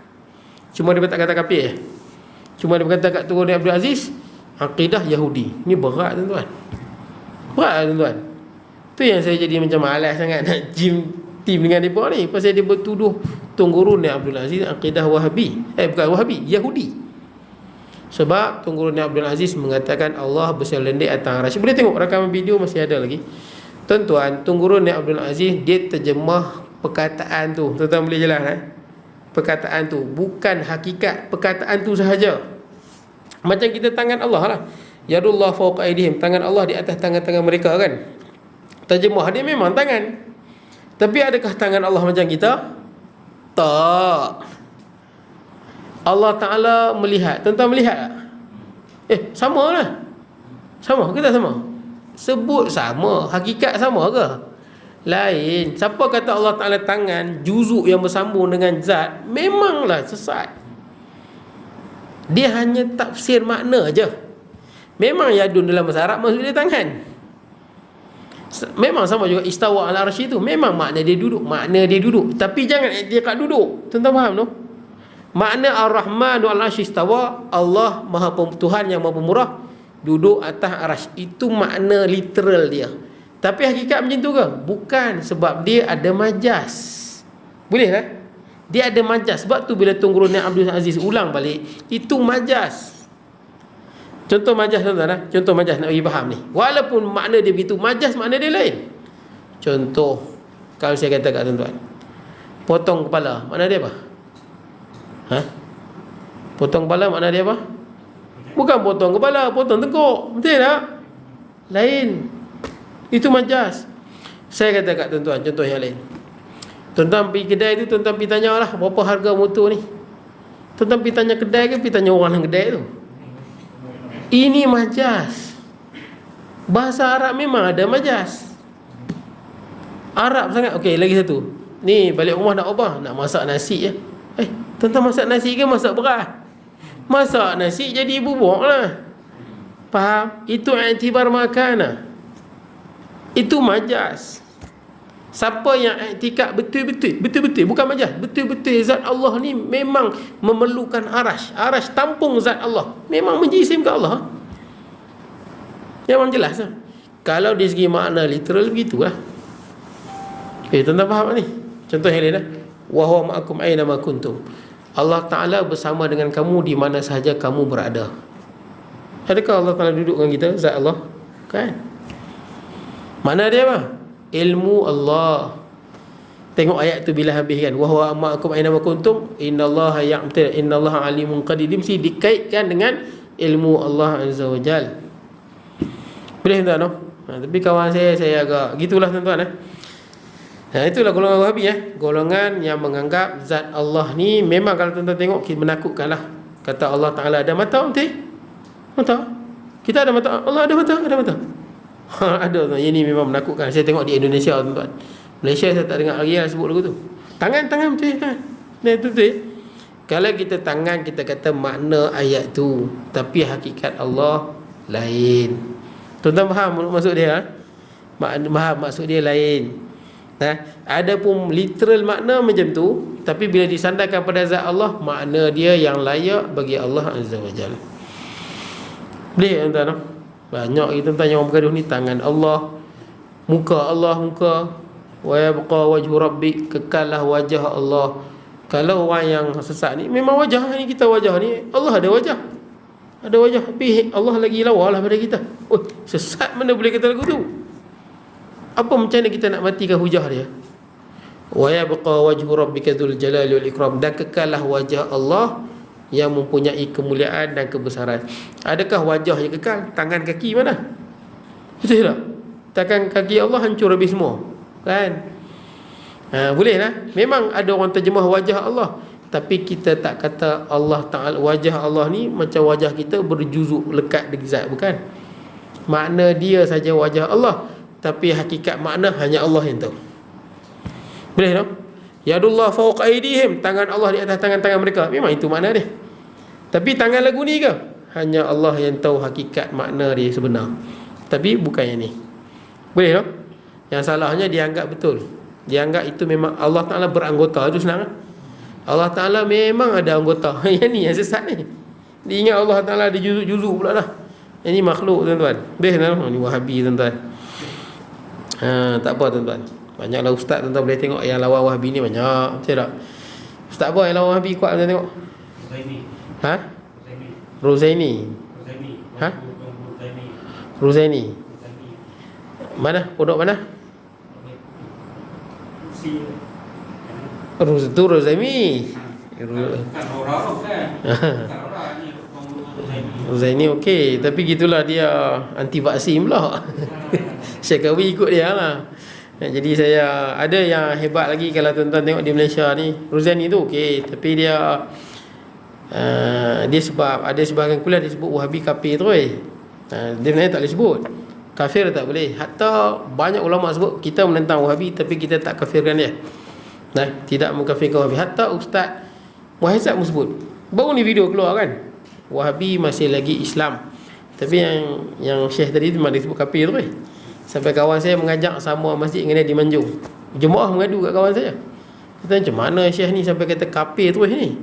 Cuma dia tak kata kafir. Cuma dia berkata kat Tunggul Ni Abdul Aziz akidah Yahudi. Ni berat tuan-tuan. Berat tuan-tuan. Tu yang saya jadi macam malas sangat nak team dengan mereka ni. Pasal dia bertuduh Tunggul Ni Abdul Aziz akidah Wahabi. Bukan Wahabi, Yahudi. Sebab Tunggul Ni Abdul Aziz mengatakan Allah berselendek atas arasy. Boleh tengok rakaman video, masih ada lagi. Tuan-tuan, Tunggul Ni Abdul Aziz dia terjemah perkataan tu. Tuan-tuan boleh jelas perkataan tu bukan hakikat perkataan tu sahaja. Macam kita tangan Allah lah, yadullah fawqa aydihim, tangan Allah di atas tangan-tangan mereka kan. Terjemah dia memang tangan. Tapi adakah tangan Allah macam kita? Tak. Allah Ta'ala melihat. Tuan-tuan melihat tak? Sama lah. Sama ke tak sama? Sebut sama, hakikat sama ke? Lain. Siapa kata Allah Ta'ala tangan, juzuk yang bersambung dengan zat, memanglah sesat. Dia hanya tafsir makna je. Memang yadun dalam bahasa Arab maksud dia tangan. Memang sama juga istawa ala arsy tu, memang makna dia duduk. Tapi jangan dia kat duduk. Tuan-tuan faham tu? Makna Ar-Rahmanu al-Arsy istawa, Allah Maha Tuhan yang Maha Pemurah duduk atas arasy. Itu makna literal dia. Tapi hakikat macam tu ke? Bukan, sebab dia ada majas. Boleh lah. Dia ada majas. Sebab tu bila Tun Guru Nik Abdul Aziz ulang balik, itu majas. Contoh majas tuan-tuan, contoh majas nak bagi faham ni. Walaupun makna dia begitu, majas makna dia lain. Contoh, kalau saya kata kat tuan-tuan, potong kepala, makna dia apa? Potong kepala makna dia apa? Bukan potong kepala, potong tengkuk. Betul tak? Lain. Itu majas. Saya kata kat tuan-tuan, contoh yang lain. Tuan-tuan pergi kedai tu, tuan-tuan pergi tanya lah, berapa harga motor ni? Tuan-tuan pergi tanya kedai ke, pergi tanya orang dalam kedai tu? Ini majas. Bahasa Arab memang ada majas. Arab sangat. Okey, lagi satu. Ni balik rumah nak apa? Nak masak nasi je. Tuan-tuan masak nasi ke masak beras? Masak nasi jadi bubuk lah. Faham? Itu i'tibar makana. Itu majas. Siapa yang i'tikad betul-betul bukan majas, betul-betul zat Allah ni memang memerlukan arash. Arash tampung zat Allah. Memang menjisim ke Allah. Memang jelas lah. Kalau dari segi makna literal begitulah. Tuan-tuan faham ni? Contoh yang lain lah. Wa huwa ma'akum aina ma kuntum. Allah Ta'ala bersama dengan kamu di mana sahaja kamu berada. Adakah Allah Ta'ala duduk dengan kita? Zat Allah? Kan? Mana dia apa? Ilmu Allah. Tengok ayat tu bila habis kan. Wa huwa ma'akum aina ma kuntum innallaha ya'lam innallaha alimun qadir. Dia mesti dikaitkan dengan ilmu Allah Azza wa Jal. Boleh tuan-tuan? Tapi kawan saya agak gitulah tuan-tuan. Itulah golongan Wahabi golongan yang menganggap zat Allah ni memang kalau tuan-tuan tengok menakutkan lah. Kata Allah Ta'ala ada mata, betul? Mata. Kita ada mata. Allah ada mata, ada mata. Ada tuan. Ini memang menakutkan. Saya tengok di Indonesia tuan-tuan. Malaysia saya tak dengar lagi sebut lagu tu. Tangan betul kan? Betul. Kalau kita tangan, kita kata makna ayat tu, tapi hakikat Allah lain. Tuan-tuan faham maksud dia? Faham maksud dia lain. Ada pun literal makna macam tu, tapi bila disandarkan pada zat Allah, makna dia yang layak bagi Allah Azza wa Jalla. Boleh tuan-tuan? Banyak kita tanya orang bergaduh ni, tangan Allah, muka Allah, muka wa yabqa wajhu rabbik, kekallah wajah Allah. Kalau orang yang sesat ni memang wajah ni, kita wajah ni Allah ada wajah. Ada wajah, tapi Allah lagi lawa lah pada kita. Sesat mana boleh kata lagu tu? Apa macam mana kita nak matikan hujah dia? Wa yabqa wajhu rabbika dzul jalali wal ikram, dan kekallah wajah Allah yang mempunyai kemuliaan dan kebesaran. Adakah wajah yang kekal? Tangan kaki mana? Betul tak? Tangan kaki Allah hancur habis semua. Kan? Boleh lah. Memang ada orang terjemah wajah Allah, tapi kita tak kata Allah Ta'ala wajah Allah ni macam wajah kita berjuzuk lekat dengan zat, bukan. Makna dia saja wajah Allah, tapi hakikat makna hanya Allah yang tahu. Boleh tak? Yadullah fawqa aydihim, tangan Allah di atas tangan-tangan mereka. Memang itu makna dia. Tapi tangan lagu ni ke? Hanya Allah yang tahu hakikat makna dia sebenar. Tapi bukan yang ni. Boleh tak? Yang salahnya dianggap betul. Dianggap itu memang Allah Ta'ala beranggota. Itu senang kan? Allah Ta'ala memang ada anggota. Yang ni yang sesat ni. Dia ingat Allah Ta'ala ada juzuk pula lah. Ini makhluk tuan-tuan. Boleh tak? Ini Wahabi tuan-tuan. Tak apa tuan-tuan. Banyaklah ustaz tuan-tuan boleh tengok yang lawan Wahabi ni banyak. Betul tak? Ustaz apa yang lawan Wahabi kuat tuan tengok? Rozaini. Rozaini. Mana? Pondok mana? Tu Rozaimi. Rozaini okey, tapi gitulah dia anti vaksin pula. Syakawi ikut dia lah. Jadi saya ada yang hebat lagi kalau tuan-tuan tengok di Malaysia ni. Rozaini tu okey, tapi dia sebab ada sebahagian kuliah disebut Wahabi kafir terus. Dia sebenarnya tak boleh sebut kafir, tak boleh. Hatta banyak ulama sebut kita menentang Wahabi, tapi kita tak kafirkan dia. Tidak mengkafirkan Wahabi. Hatta Ustaz Muhaizat pun sebut. Baru ni video keluar kan, Wahabi masih lagi Islam, tapi yang Syekh tadi memang disebut kafir terus. Sampai kawan saya mengajak sama masjid dengan dia di Manjung. Jemaah mengadu kat kawan saya, kata macam mana Syekh ni sampai kata kafir terus ni.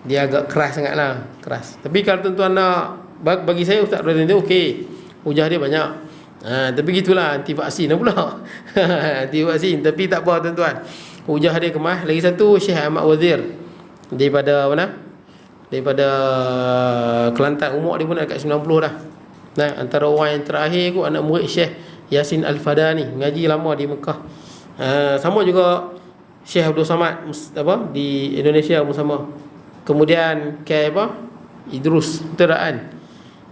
Dia agak keras sangat lah, keras. Tapi kalau tuan-tuan nak, bagi saya Ustaz Razin tu okey, hujah dia banyak. Tapi gitulah, anti vaksin pula. Anti vaksin, tapi tak apa tuan-tuan. hujah dia kemas. Lagi satu Syekh Ahmad Wazir daripada mana? Daripada Kelantan. Umur dia pun dekat 90 dah. Nah, antara orang yang terakhir aku anak murid Syekh Yasin Al-Fadani, ngaji lama di Mekah. Sama juga Syekh Abdul Samad di Indonesia pun sama. Kemudian Idrus, betul tak kan?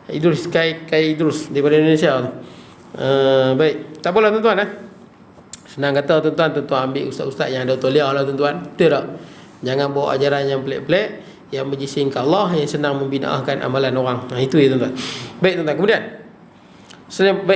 Idrus Kai Idrus daripada Indonesia tu. Baik, tak apalah tuan-tuan. Senang kata tuan-tuan ambil ustaz-ustaz yang ada tauliah lah tuan-tuan. Betul tak? Jangan bawa ajaran yang pelik-pelik, yang berjising ke Allah, yang senang membid'ahkan amalan orang. Itu ya tuan-tuan. Baik tuan-tuan,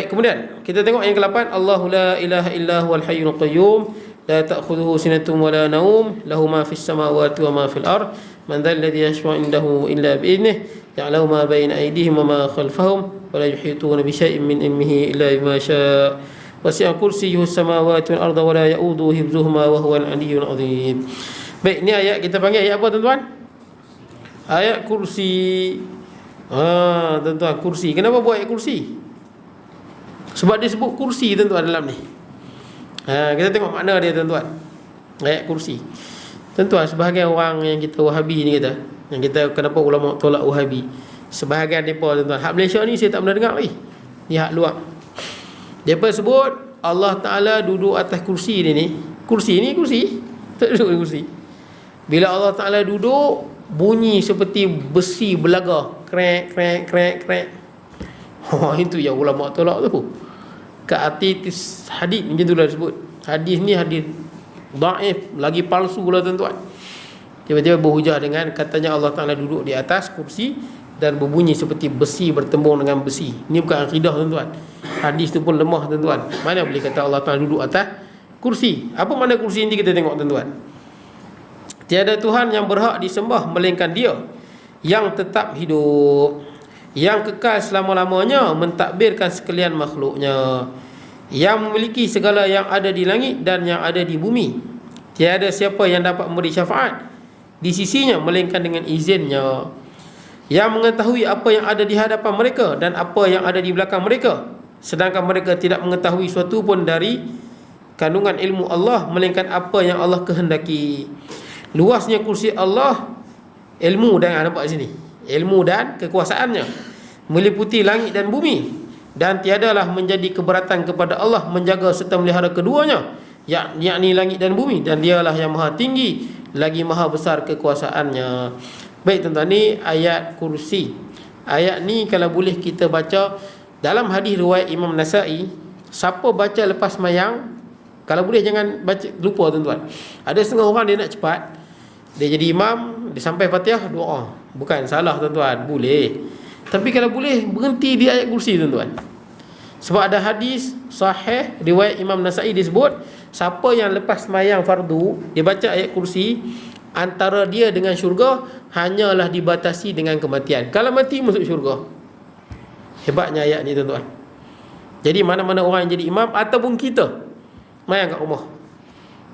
kemudian kita tengok yang ke-8, Allahu la ilaha illa huwal hayyul qayyum la ta'khudhuhu sinatun wa la naum lahu ma fis samawati wa ma fil ard man dhal ladzi yashfa'u indahu illa bi idnihi ya'lamu ma bayna aydihim wa ma khalfahum wa la yuhituna bi syai'in min ilmihi illa bima syaa' wasi'a kursiyyuhu as-samawati wal arda wa la ya'uduhu hifdhuhuma wa huwal 'aliyyul 'azim. Baik, ni ayat kita panggil ayat apa tuan-tuan? Ayat kursi. Tuan-tuan, kursi. Kenapa buat ayat kursi? Sebab dia sebut kursi tuan-tuan dalam ni. Kita tengok makna dia tuan-tuan. Ayat kursi. Tuan-tuan, sebahagian orang yang kita Wahabi ni kata, yang kita kenapa ulama tolak Wahabi, sebahagian depa tuan-tuan, hak Malaysia ni saya tak pernah dengar lagi. Ni hak luar. Depa sebut Allah Taala duduk atas kursi dia ni. Kursi ni kursi. Tak duduk di kursi. Bila Allah Taala duduk, bunyi seperti besi belaga, krek krek krek krek. Itu yang ulama tolak tu. Ka'atitis hadis macam tu lah disebut. Hadis ni hadis dhaif, lagi palsu lah tuan-tuan. Tiba-tiba berhujah dengan katanya Allah Ta'ala duduk di atas kursi dan berbunyi seperti besi bertembung dengan besi. Ini bukan akidah tuan-tuan. Hadis tu pun lemah tuan-tuan. Mana boleh kata Allah Ta'ala duduk atas kursi? Apa makna kursi ini kita tengok tuan-tuan. Tiada Tuhan yang berhak disembah melainkan Dia yang tetap hidup, yang kekal selama-lamanya, mentadbirkan sekalian makhluknya, yang memiliki segala yang ada di langit dan yang ada di bumi. Tiada siapa yang dapat memberi syafaat di sisinya melainkan dengan izinnya, yang mengetahui apa yang ada di hadapan mereka dan apa yang ada di belakang mereka, sedangkan mereka tidak mengetahui suatu pun dari kandungan ilmu Allah melainkan apa yang Allah kehendaki. Luasnya kursi Allah, ilmu dan nampak sini, ilmu dan kekuasaannya meliputi langit dan bumi, dan tiadalah menjadi keberatan kepada Allah menjaga serta melihara keduanya, yakni langit dan bumi, dan Dialah yang maha tinggi lagi maha besar kekuasaannya. Baik tuan-tuan, ni ayat kursi. Ayat ni kalau boleh kita baca dalam hadis riwayat Imam Nasa'i, siapa baca lepas mayang, kalau boleh jangan baca lupa tuan-tuan. Ada setengah orang dia nak cepat, dia jadi imam, dia sampai Fatihah doa. Bukan salah tuan-tuan, boleh. Tapi kalau boleh berhenti di ayat kursi tuan-tuan. Sebab ada hadis sahih riwayat Imam Nasa'i disebut, siapa yang lepas mayang fardu dia baca ayat kursi, antara dia dengan syurga hanyalah dibatasi dengan kematian. Kalau mati masuk syurga. Hebatnya ayat ni tuan-tuan. Jadi mana-mana orang yang jadi imam ataupun kita mayang kat rumah,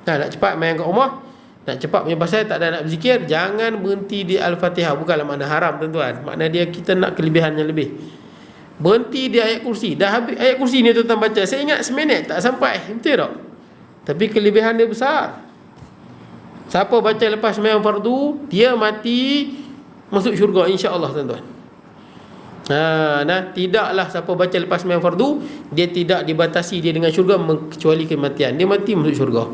nak cepat mayang kat rumah, nak cepat punya pasal tak ada nak berzikir, jangan berhenti di Al-Fatihah. Bukanlah makna haram tuan-tuan, makna dia kita nak kelebihan yang lebih. Berhenti di ayat kursi. Dah habis ayat kursi ni tuan-tuan baca, saya ingat seminit tak sampai, betul tak? Tapi kelebihan dia besar. Siapa baca lepas sembahyang fardu, dia mati masuk syurga insya-Allah tuan-tuan. Tidaklah siapa baca lepas sembahyang fardu, dia tidak dibatasi dia dengan syurga kecuali kematian. Dia mati masuk syurga.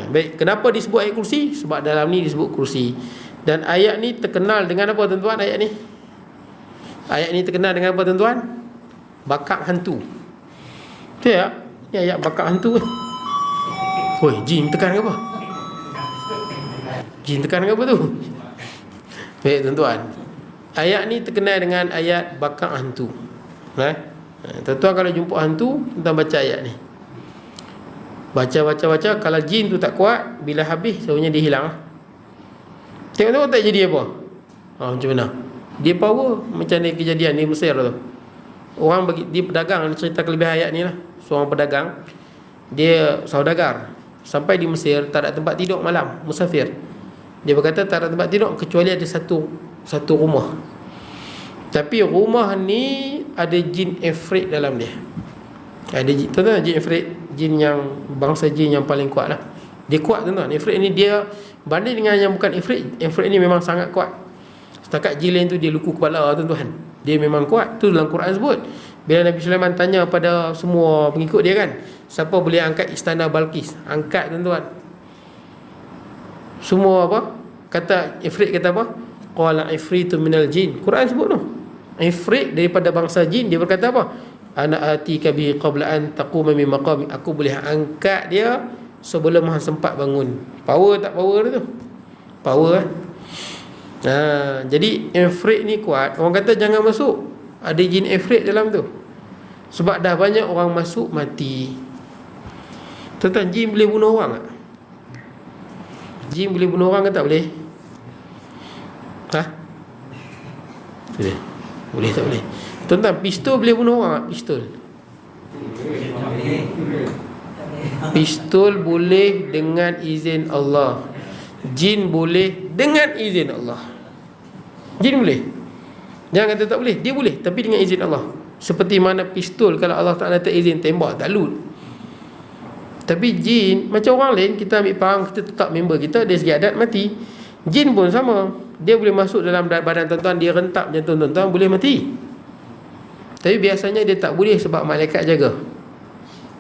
Baik, kenapa disebut ayat kursi? Sebab dalam ni disebut kursi. Dan ayat ni terkenal dengan apa tuan-tuan? Ayat ni terkenal dengan apa tuan-tuan? Bakak hantu. Betul tak? Ni ayat bakak hantu. Woi, jin tekan ke apa? Jin tekan ke apa tu? Baik tuan-tuan, ayat ni terkenal dengan ayat bakak hantu. Tuan-tuan kalau jumpa hantu, tuan baca ayat ni. Baca. Kalau jin tu tak kuat, bila habis sebenarnya dia hilang. Tengok-tengok tak jadi apa. Macam mana? Dia power. Macam ni kejadian di Mesir tu. Orang bagi, dia pedagang, cerita kelebihan ayat ni lah. Seorang pedagang, dia saudagar, sampai di Mesir tak ada tempat tidur malam, musafir. Dia berkata tak ada tempat tidur kecuali ada satu rumah. Tapi rumah ni ada jin ifrit dalam dia. Ada jin, tahu tak jin ifrit? Jin yang bangsa jin yang paling kuat lah. Dia kuat tuan-tuan. Ifrit ni dia banding dengan yang bukan ifrit ni memang sangat kuat. Setakat jin lain tu dia luku kepala tuan-tuan. Dia memang kuat. Tu dalam Quran sebut. Bila Nabi Sulaiman tanya pada semua pengikut dia kan, siapa boleh angkat istana Balqis? Angkat tuan-tuan. Semua apa? Kata ifrit kata apa? Qala ifritu minal jin. Quran sebut tu. Ifrit daripada bangsa jin, dia berkata apa? Ana atika bihi qabla an taquma min maqami. Aku boleh angkat dia sebelum hang sempat bangun. Power tak power dia tu? Power kan? Jadi ifrit ni kuat. Orang kata jangan masuk. Ada jin ifrit dalam tu. Sebab dah banyak orang masuk mati. Tuan-tuan, jin boleh bunuh orang tak? Jin boleh bunuh orang ke tak boleh? Boleh. Boleh tak boleh? Tuan-tuan, pistol boleh bunuh orang tak? Pistol. Pistol boleh dengan izin Allah. Jin boleh dengan izin Allah. Jin boleh. Jangan kata tak boleh. Dia boleh, tapi dengan izin Allah. Seperti mana pistol, kalau Allah Ta'ala tak izin tembak, tak lut. Tapi jin, macam orang lain, kita ambil perang, kita tetap member kita, dia segi adat mati. Jin pun sama. Dia boleh masuk dalam badan tuan-tuan, dia rentak jantung tuan-tuan, boleh mati. Tapi biasanya dia tak boleh sebab malaikat jaga.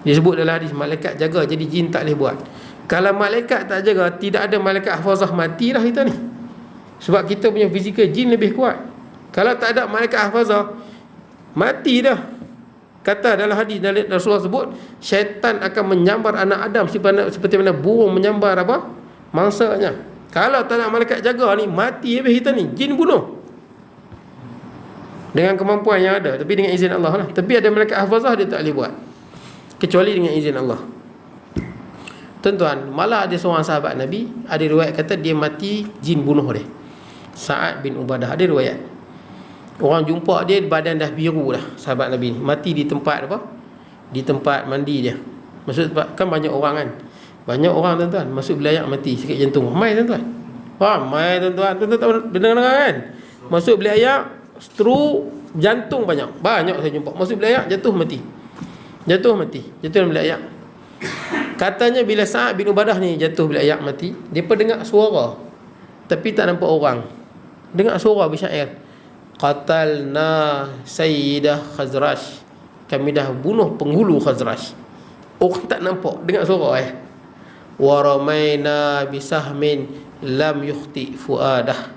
Dia sebut dalam hadis, malaikat jaga, jadi jin tak boleh buat. Kalau malaikat tak jaga, tidak ada malaikat hafazah, matilah kita ni. Sebab kita punya fizikal jin lebih kuat. Kalau tak ada malaikat hafazah, mati dah. Kata dalam hadis Rasulullah sebut, syaitan akan menyambar anak Adam seperti mana burung menyambar apa? Mangsanya. Kalau tak ada malaikat jaga ni, mati habis kita ni. Jin bunuh. Dengan kemampuan yang ada, tapi dengan izin Allah lah. Tapi ada malaikat hafazah, dia tak boleh buat, kecuali dengan izin Allah. Tuan-tuan, malah ada seorang sahabat Nabi, ada riwayat kata dia mati, jin bunuh dia. Sa'ad bin Ubadah, ada riwayat. Orang jumpa dia, badan dah biru dah, sahabat Nabi ni. Mati di tempat apa? Di tempat mandi dia. Maksud kan banyak orang kan. Banyak orang tuan-tuan, masuk belayak mati, sakit jantung. Ramai tuan-tuan. Ramai tuan-tuan. Tuan-tuan dengar-dengar kan? Masuk belayak, stroke, jantung banyak. Banyak saya jumpa. Masuk belayak, jatuh mati. Jatuh dalam belayak. Katanya bila Sa'ad bin Ubadah ni jatuh belayak mati, dia pun dengar suara, tapi tak nampak orang. Dengar suara bersyair, qatalna sayyidah Khazraj. Kami dah bunuh penghulu Khazraj. Orang tak nampak, dengar suara wa ramaina bisahmin lam yukhti fuadah.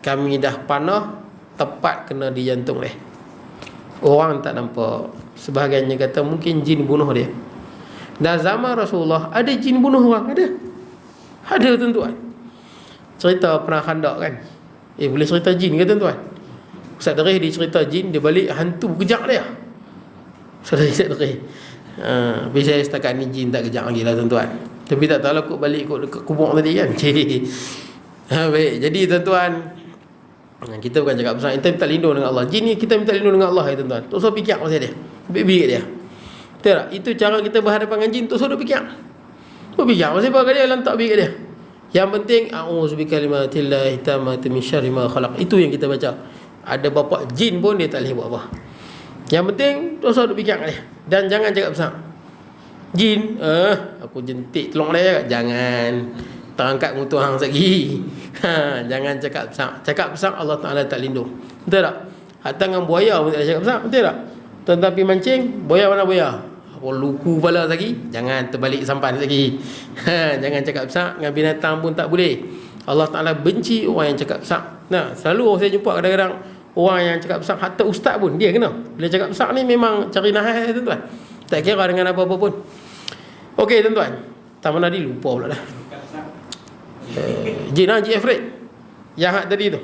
Kami dah panah tepat kena di jantung dia. Orang tak nampak. Sebahagiannya kata mungkin jin bunuh dia. Dan zaman Rasulullah ada jin bunuh orang, ada tuan-tuan. Cerita perang Khandak kan. Boleh cerita jin ke tuan-tuan? Ustaz Derih dia cerita jin, dia balik hantu kejak dia. Ustaz Derih. Tapi saya setakat ni jin tak kejak lagi lah tuan-tuan. Tapi tak tahu lah kot balik kot dekat kubur tadi kan. Baik, jadi tuan-tuan, kita bukan cakap besar, kita minta lindung dengan Allah. Jin ni kita minta lindung dengan Allah tuan-tuan. Tak usah fikir pasal dia. Bilik dia. Betul tak? Itu cara kita berhadapan dengan jin. Tak usah duk fikir. Berfikir pasal apa dia, lantak bilik dia. Yang penting a'udzu bikalimatillahi tammati min syarri ma khalaq. Itu yang kita baca. Ada bapa jin pun dia tak boleh buat apa. Yang penting tak usah duk fikir dia. Dan jangan cakap besar. Jin, aku jentik tolong dia. Jangan terangkat mutu hang lagi. Jangan cakap besar. Cakap besar Allah Ta'ala tak lindung. Betul tak? Hatta dengan buaya pun tak cakap besar. Betul tak? Tuan-tuan pergi mancing, buaya mana buaya? Apa luku kepala lagi? Jangan terbalik sampan lagi. Jangan cakap besar. Dengan binatang pun tak boleh. Allah Ta'ala benci orang yang cakap besar. Nah, selalu saya jumpa kadang-kadang orang yang cakap besar, hatta ustaz pun dia kena. Bila cakap besar ni memang cari nahai tuan-tuan. Tak kira dengan apa-apa pun. Okey tuan-tuan. Tak mana dia lupa pula dah. Jin Ifrit yang hak tadi tu,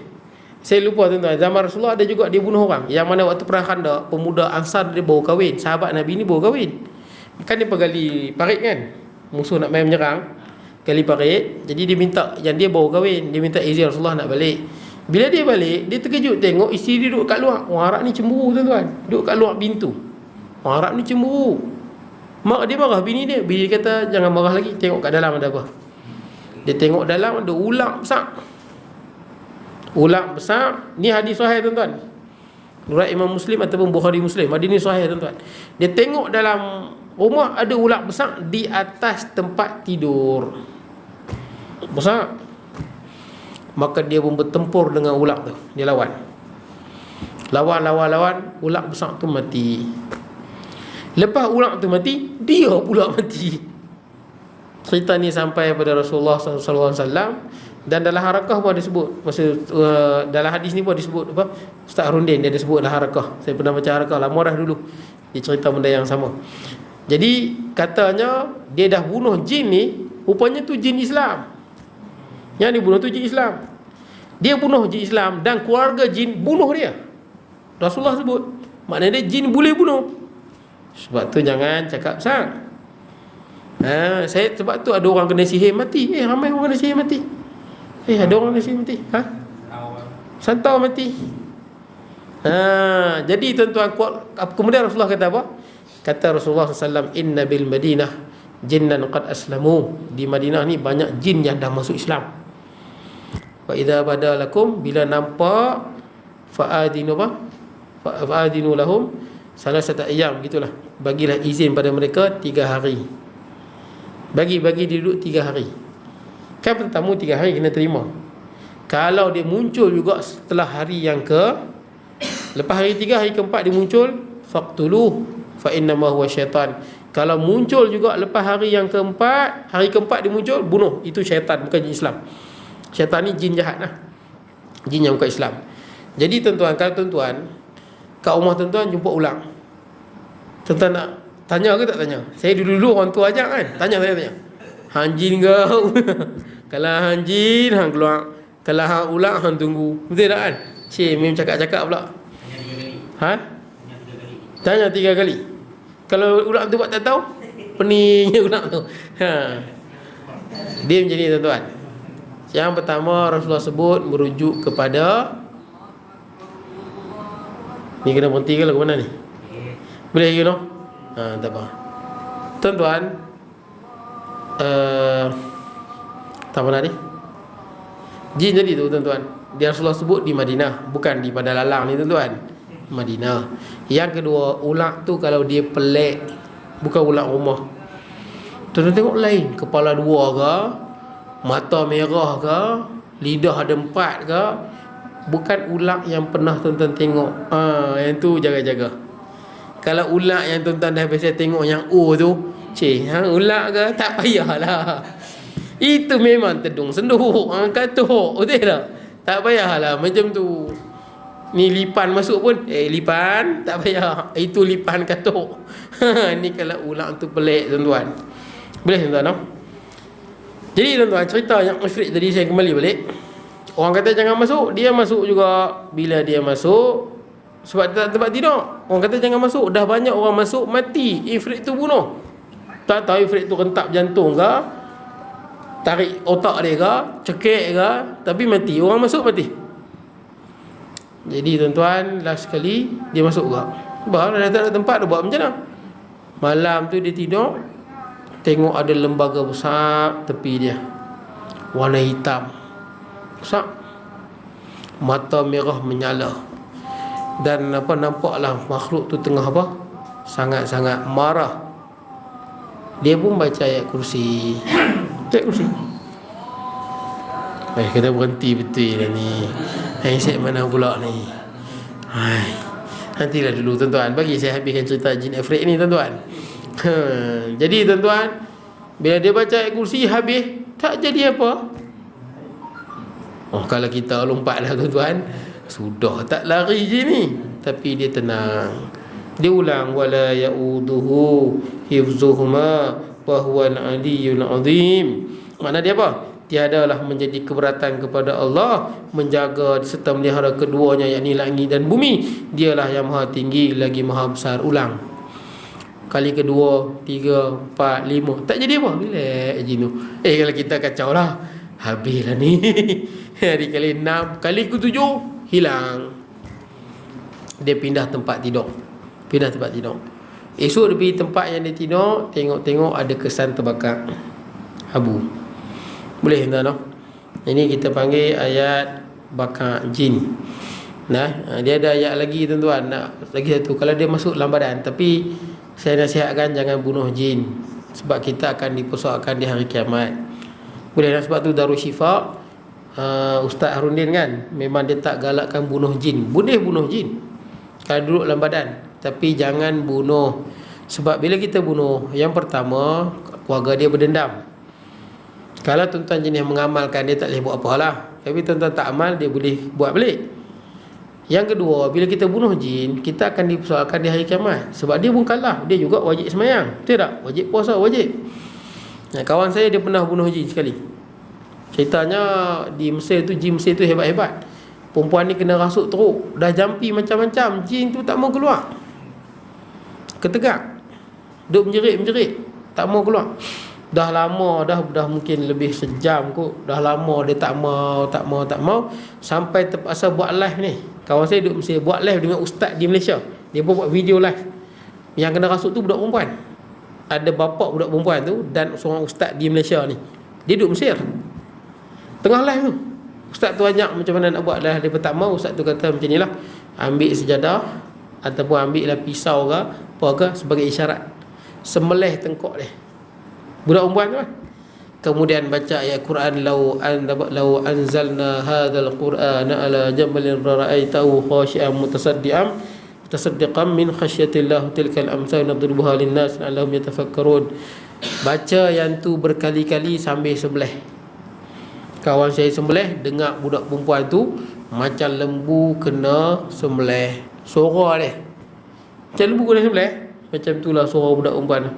saya lupa tuan-tuan. Zaman Rasulullah ada juga dia bunuh orang. Yang mana waktu perang Khandak, pemuda Ansar dia baru kahwin. Sahabat Nabi ni baru kahwin. Kan dia pergali parit kan, musuh nak main menyerang, gali parit. Jadi dia minta, yang dia baru kahwin, dia minta izin Rasulullah nak balik. Bila dia balik, dia terkejut tengok isteri dia duduk kat luar. Orang Arab ni cemburu tuan-tuan, duduk kat luar pintu. Orang Arab ni cemburu. Mak dia marah bini dia. Bini dia kata jangan marah lagi, tengok kat dalam ada apa. Dia tengok dalam ada ular besar. Ular besar. Ni hadis sahih tuan-tuan. Riwayat Imam Muslim ataupun Bukhari Muslim. Hadis ni sahih tuan-tuan. Dia tengok dalam Rumah ada ular besar di atas tempat tidur. Besar. Maka dia pun bertempur dengan ular tu. Dia lawan. Lawan. Ular besar tu mati. Lepas ular tu mati, dia pula mati. Cerita ni sampai pada Rasulullah SAW. Dan dalam harakah pun ada sebut. Dalam hadis ni pun ada sebut apa? Ustaz Rundin dia ada sebut dalam harakah. Saya pernah baca harakah lama dah dulu. Dia cerita benda yang sama. Jadi katanya dia dah bunuh jin ni, rupanya tu jin Islam. Yang dibunuh tu jin Islam. Dia bunuh jin Islam dan keluarga jin bunuh dia. Rasulullah sebut, maknanya dia jin boleh bunuh. Sebab tu jangan cakap besar. Sebab tu ada orang kena sihir mati. Ramai orang kena sihir mati. Ada orang kena sihir mati. Santau mati. Jadi tuan-tuan, kemudian Rasulullah kata apa? Kata Rasulullah SAW, inna bil Madinah jinnan qad aslamu. Di Madinah ni banyak jin yang dah masuk Islam. Wa idza badalakum, bila nampak, fa'adinu lahum salasata ayyam, gitulah. Bagilah izin pada mereka 3 hari. Bagi duduk 3 hari. Kan tetamu 3 hari kena terima. Kalau dia muncul juga setelah hari yang lepas hari 3, hari keempat dia muncul, faqtuluh fa innama huwa syaitan. Kalau muncul juga lepas hari yang keempat, hari keempat dia muncul, bunuh. Itu syaitan, bukan jin Islam. Syaitan ni jin jahat lah. Jin yang bukan Islam. Jadi tuan-tuan, kalau tuan-tuan kat rumah tuan-tuan jumpa ular, tuan-tuan nak tanya ke tak tanya? Saya dulu orang tua ajak kan, tanya. Hang jin kau? Kalau hang jin, hang keluar. Kalau hang ular, hang tunggu. Betul tak kan? Memang cakap-cakap pula. Tanya 3 kali. Kalau ular tu buat tak tahu, peningnya ular tu. Dia macam ni tuan-tuan. Yang pertama Rasulullah sebut merujuk kepada, ni kena berhenti ke lagu mana ni? Boleh you know? Tak apa. Tuan-tuan, tak mana ni? Jin tadi tu tuan-tuan, dia Rasulullah sebut di Madinah, bukan di pada lalang ni tuan-tuan. Madinah. Yang kedua, ular tu kalau dia pelik, bukan ular rumah. Tuan-tuan tengok lain, kepala 2 ke, mata merah ke, lidah ada 4 ke, bukan ular yang pernah tuan-tuan tengok. Yang tu jaga-jaga. Kalau ular yang tuan-tuan dah biasa tengok yang tu, ular ke, tak payahlah. Itu memang tedung senduk, katuk, betul tak? Tak payahlah macam tu. Ni lipan masuk pun, lipan tak payah. Itu lipan katuk. Ni kalau ular tu pelik tuan-tuan. Boleh tuan-tuan no? Jadi tuan-tuan, cerita yang ifrit tadi saya kembali balik. Orang kata jangan masuk, dia masuk juga. Bila dia masuk, sebab tak tempat tidur, orang kata jangan masuk. Dah banyak orang masuk, mati. Ifrit tu bunuh. Tak tahu ifrit tu rentak jantung ke, tarik otak dia ke, cekik ke, tapi mati. Orang masuk mati. Jadi tuan-tuan, last sekali dia masuk juga. Sebab dah tak ada tempat, dia buat macam mana? Malam tu dia tidur, tengok ada lembaga besar tepi dia, warna hitam besar, mata merah menyala. Dan nampaklah makhluk tu tengah sangat-sangat marah. Dia pun baca ayat kursi. Kena berhenti betul lah ni. Set mana pula ni? Nantilah dulu tuan-tuan, bagi saya habiskan cerita jin Ifrit ni tuan-tuan. Jadi tuan-tuan, bila dia baca ayat kursi habis, tak jadi apa. Kalau kita lompatlah tuan-tuan, sudah tak lari je ni. Tapi dia tenang. Dia ulang, wala ya'uduhu hifzuhuma wa huwal aliyyul azim. Makna dia apa? Tiadalah menjadi keberatan kepada Allah menjaga serta melihara keduanya, yakni langit dan bumi. Dialah yang maha tinggi lagi maha besar. Ulang kali kedua, 3, 4, 5, tak jadi apa. Relax je tu. Kalau kita kacau lah, habislah ni. Hari kali 6, kali ke-7 hilang. Dia pindah tempat tidur. Esok dia pergi tempat yang dia tidur, tengok-tengok ada kesan terbakar abu. Boleh tuan-tuan no? Ini kita panggil ayat bakar jin. Dia ada ayat lagi tuan-tuan, lagi satu. Kalau dia masuk dalam badan, tapi saya nasihatkan jangan bunuh jin, sebab kita akan dipersoalkan di hari kiamat. Boleh dah, sebab tu Darul Syifa, Ustaz Harudin kan, memang dia tak galakkan bunuh jin. Boleh bunuh jin kalau duduk dalam badan, tapi jangan bunuh. Sebab bila kita bunuh, yang pertama, keluarga dia berdendam. Kalau tuan-tuan jenis mengamalkan, dia tak boleh buat apa lah. Tapi tuan-tuan tak amal, dia boleh buat balik. Yang kedua, bila kita bunuh jin, kita akan dipersoalkan di hari kiamat. Sebab dia mukallaf, dia juga wajib semayang, betul tak? Wajib puasa, wajib. Kawan saya dia pernah bunuh jin sekali. Ceritanya di Mesir tu, jin Mesir tu hebat-hebat. Perempuan ni kena rasuk teruk, dah jampi macam-macam, jin tu tak mau keluar. Ketegak, duk menjerit, tak mau keluar. Dah lama dah mungkin lebih sejam kot. Dah lama dia tak mau, sampai terpaksa buat live ni. Kawan saya duduk Mesir, buat live dengan ustaz di Malaysia. Dia pun buat video live. Yang kena rasuk tu budak perempuan. Ada bapak budak perempuan tu dan seorang ustaz di Malaysia ni. Dia duduk Mesir, tengah live tu. Ustaz tu ajak macam mana nak buat live. Dia tak mau. Ustaz tu kata macam ni lah, ambil sejadah ataupun ambil lah pisau ke apa ke sebagai isyarat, sembelih tengkok dia, budak perempuan tu kan. Kemudian baca ayat Quran, law anzalna hadzal qur'ana ala jabalin ra'aitahu khashi'an mutasaddiqan min khasyatillah tilkal amsal nadribuha linnas la'allahum yatafakkarun. Baca yang tu berkali-kali sambil sembelih. Kawan saya sembelih, dengar budak perempuan tu macam lembu kena sembelih. Suara dia macam lembu kena sembelih, macam itulah suara budak perempuan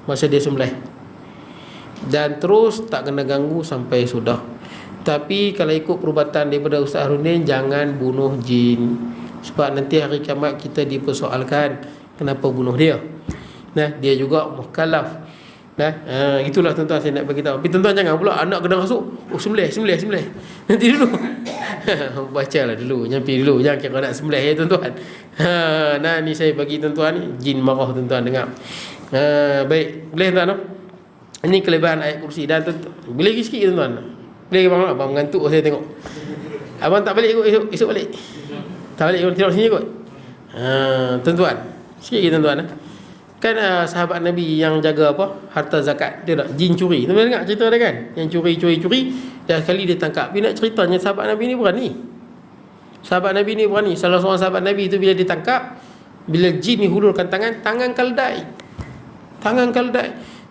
masa dia sembelih. Dan terus tak kena ganggu sampai sudah. Tapi kalau ikut perubatan daripada Ustaz Harudin, jangan bunuh jin, sebab nanti hari kiamat kita dipersoalkan kenapa bunuh dia. Dia juga mukallaf. Itulah tuan-tuan saya nak bagi tahu. Tapi tuan-tuan jangan pula anak kena rasuk, sembelih. Nanti dulu. Bacalah dulu, nyampi dulu, jangan kira nak sembelih ya tuan-tuan. Ni saya bagi tuan-tuan ni, jin marah tuan-tuan dengar. Baik, boleh tuan-tuan no? Ini kelebihan ayat kursi. Dan boleh lagi sikit tuan-tuan. Boleh bang, abang mengantuk saya tengok. Abang tak balik kot esok balik. Tak balik tidur sini kot. Tuan-tuan, sikit lagi tuan-tuan. Kan sahabat Nabi yang jaga apa? Harta zakat. Dia tak jin curi. Tuan-tuan dengar cerita dia kan? Yang curi. Dan sekali dia tangkap. Dia nak ceritanya sahabat Nabi ni berani. Sahabat Nabi ni berani. Salah seorang sahabat Nabi tu bila ditangkap, bila jin ni hulurkan tangan kaldai.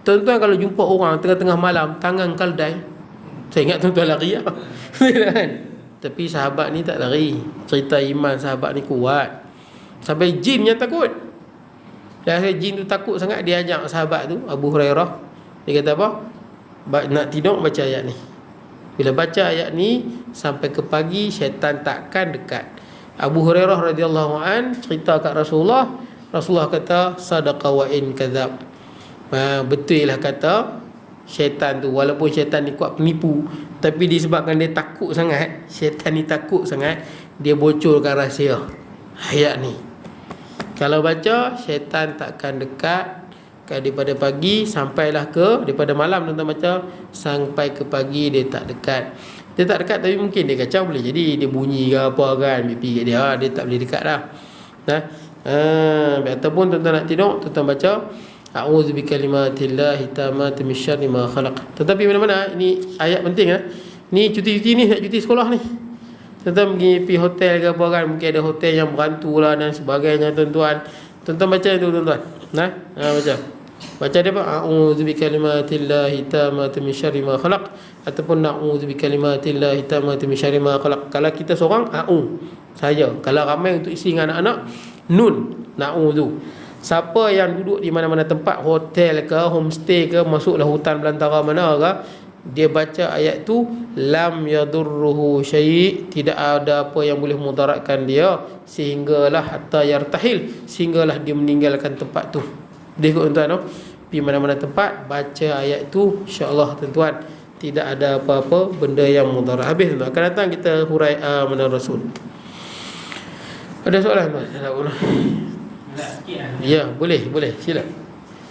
Tuan-tuan kalau jumpa orang tengah-tengah malam, tangan kaldai, saya ingat tuan-tuan lari lah. Tapi sahabat ni tak lari. Cerita iman sahabat ni kuat. Sampai jin yang takut. Dan jin tu takut sangat, dia ajak sahabat tu, Abu Hurairah. Dia kata apa? Nak tidur baca ayat ni. Bila baca ayat ni sampai ke pagi, syaitan takkan dekat. Abu Hurairah radhiyallahu an cerita kat Rasulullah. Rasulullah kata, sadaqa wa in kadzab. Betul lah kata syaitan tu. Walaupun syaitan ni kuat penipu, tapi disebabkan dia takut sangat, syaitan ni takut sangat, dia bocorkan rahsia ayat ni. Kalau baca, syaitan takkan dekat daripada pagi sampailah ke, daripada malam tuan-tuan baca sampai ke pagi, dia tak dekat. Dia tak dekat, tapi mungkin dia kacau, boleh jadi dia bunyi ke apa kan, pipi kat dia tak boleh dekat dah. Ataupun tuan-tuan nak tidur, tuan-tuan baca a'udzu bikalimatillahi tammati min syarri ma khalaq. Tetapi mana-mana ini ayat penting lah. Ni cuti-cuti ni, nak cuti sekolah ni, tuan-tuan pergi hotel ke apa kan, mungkin ada hotel yang berantu lah dan sebagainya tuan-tuan. Tuan-tuan baca itu tuan-tuan. Baca dia apa? A'udzu bikalimatillahi tammati min syarri ma khalaq, ataupun na'udzu bikalimatillahi tammati min syarri ma khalaq. Kalau kita seorang saya. Kalau ramai untuk isi dengan anak-anak, nun na'udzu. Siapa yang duduk di mana-mana tempat, hotel ke, homestay ke, masuklah hutan belantara mana ke, dia baca ayat tu, lam yadurruhu syai', tidak ada apa yang boleh mudaratkan dia, sehinggalah hatta yartahil, sehinggalah dia meninggalkan tempat tu. Dia ikut tuan-tuan, pergi mana-mana tempat, baca ayat tu, insya-Allah tuan-tuan tidak ada apa-apa benda yang mudarat. Habis tuan-tuan, akan datang kita hurai amanah Rasul. Ada soalan Mas? Ya, boleh, sila.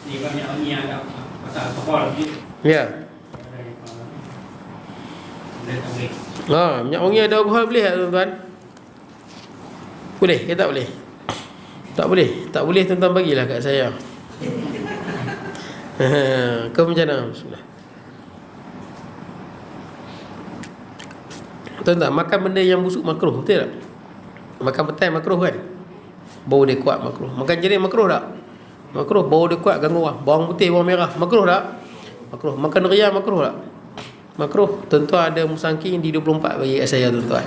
Ni banyak orang yang agak pasal alkohol gitu. Ya. Minyak wangi ada alkohol boleh tak tuan-tuan? Boleh ke tak boleh? Tak boleh tuan-tuan, bagilah kat saya. Kau macam mana? Bismillah. Tuan-tuan, makan benda yang busuk makruh, betul tak? Makan petai makruh kan? Bau dia kuat makruh. Makan jerit makruh tak? Makruh, bau dia kuat ganggu orang. Bawang putih, bawang merah makruh tak? Makruh. Makan durian makruh tak? Makruh. Tuan-tuan ada musangking di 24 bagi kat saya, tuan-tuan.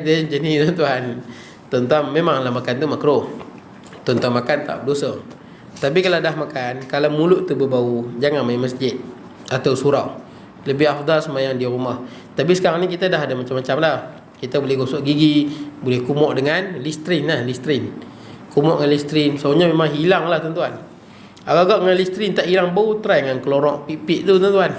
Itu jenis tuan-tuan. Tuan-tuan memanglah makan tu makruh. Tuan-tuan makan tak berdosa. Tapi kalau dah makan, kalau mulut tu berbau, jangan main masjid atau surau. Lebih afdal sembahyang di rumah. Tapi sekarang ni kita dah ada macam-macam dah. Kita boleh gosok gigi, boleh kumuk dengan Listerine lah, Listerine. Kumuk dengan Listerine. Soalnya memang hilang lah, tuan-tuan. Agak-agak dengan Listerine tak hilang bau, try dengan Clorox pipit tu, tuan-tuan.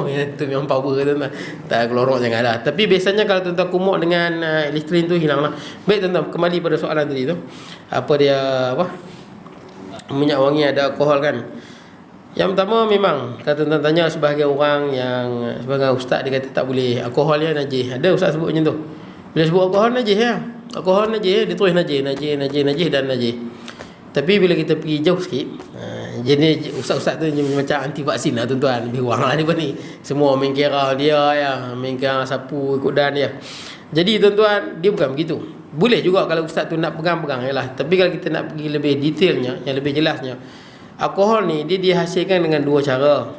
Itu memang power, tuan-tuan. Tak, Clorox janganlah. Tapi biasanya kalau tuan-tuan kumuk dengan Listerine tu hilang lah. Baik, tuan-tuan, kembali pada soalan tadi tu. Apa dia, minyak wangi ada alkohol kan? Yang pertama, memang kalau tuan-tuan tanya sebahagian orang yang sebagai ustaz, dia kata tak boleh, alkohol yang najis. Ada ustaz sebut macam tu. Bila sebut alkohol najis ya. Alkohol najis, dia tulis najis dan najis. Tapi bila kita pergi jauh sikit, jadi ustaz-ustaz tu macam anti vaksin lah, tuan-tuan. Lebih kurang lah ni. Semua main kira dia ya, main kira sapu ikut dan dia. Jadi tuan-tuan, dia bukan begitu. Boleh juga kalau ustaz tu nak pegang-pegang je lah. Tapi kalau kita nak pergi lebih detailnya, yang lebih jelasnya, alkohol ni dia dihasilkan dengan dua cara.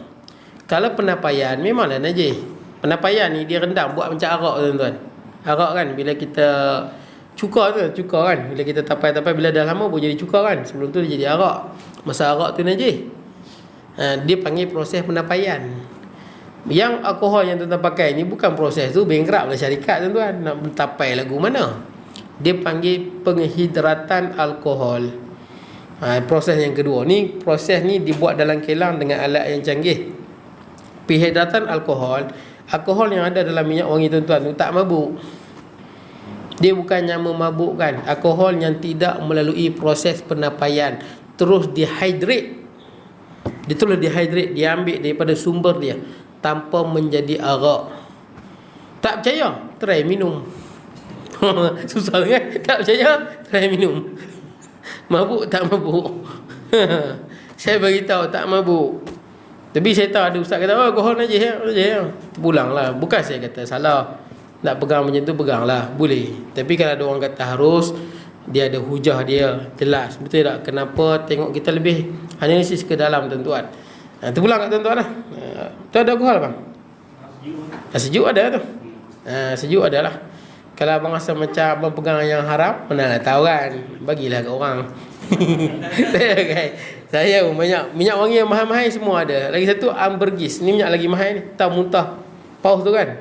Kalau penapaian memanglah najis. Penapaian ni dia rendam buat macam arak, tuan-tuan. Arak kan bila kita cuka kan, bila kita tapai-tapai, bila dah lama boleh jadi cuka kan. Sebelum tu dia jadi arak. Masa arak tu najis. Dia panggil proses penapaian. Yang alkohol yang tuan-tuan pakai ni bukan proses tu, bankrupt lah syarikat, tuan-tuan. Nak tapai lagu mana? Dia panggil penghidratan alkohol. Proses yang kedua ni, proses ni dibuat dalam kilang dengan alat yang canggih. Penghidratan alkohol, alkohol yang ada dalam minyak wangi, tuan-tuan, tu tak mabuk. Dia bukannya memabukkan. Alkohol yang tidak melalui proses penapaian, terus dihydrate. Dia terus dihydrate, dia ambil daripada sumber dia tanpa menjadi arak. Tak percaya? Try minum. Susah kan? Tak percaya? Try minum. Mabuk tak mabuk? Saya beritahu tak mabuk. Tapi saya tahu ada ustaz kata, alkohol najis ya. Terpulanglah. Bukan saya kata salah. Nak pegang macam tu, peganglah. Boleh. Tapi kalau ada orang kata harus, dia ada hujah dia. Jelas. Betul tak? Kenapa tengok kita lebih analisis ke dalam, tuan-tuan. Terpulang kat tuan-tuan lah. Tu ada alkohol bang? Sejuk ada tu. Sejuk ada lah. Kalau abang rasa macam abang pegang yang haram, mana nak tahu kan? Bagilah kat orang. Saya pun banyak minyak wangi yang mahal-mahal semua ada. Lagi satu ambergris. Ni minyak lagi mahal ni. Tahu muntah paus tu kan?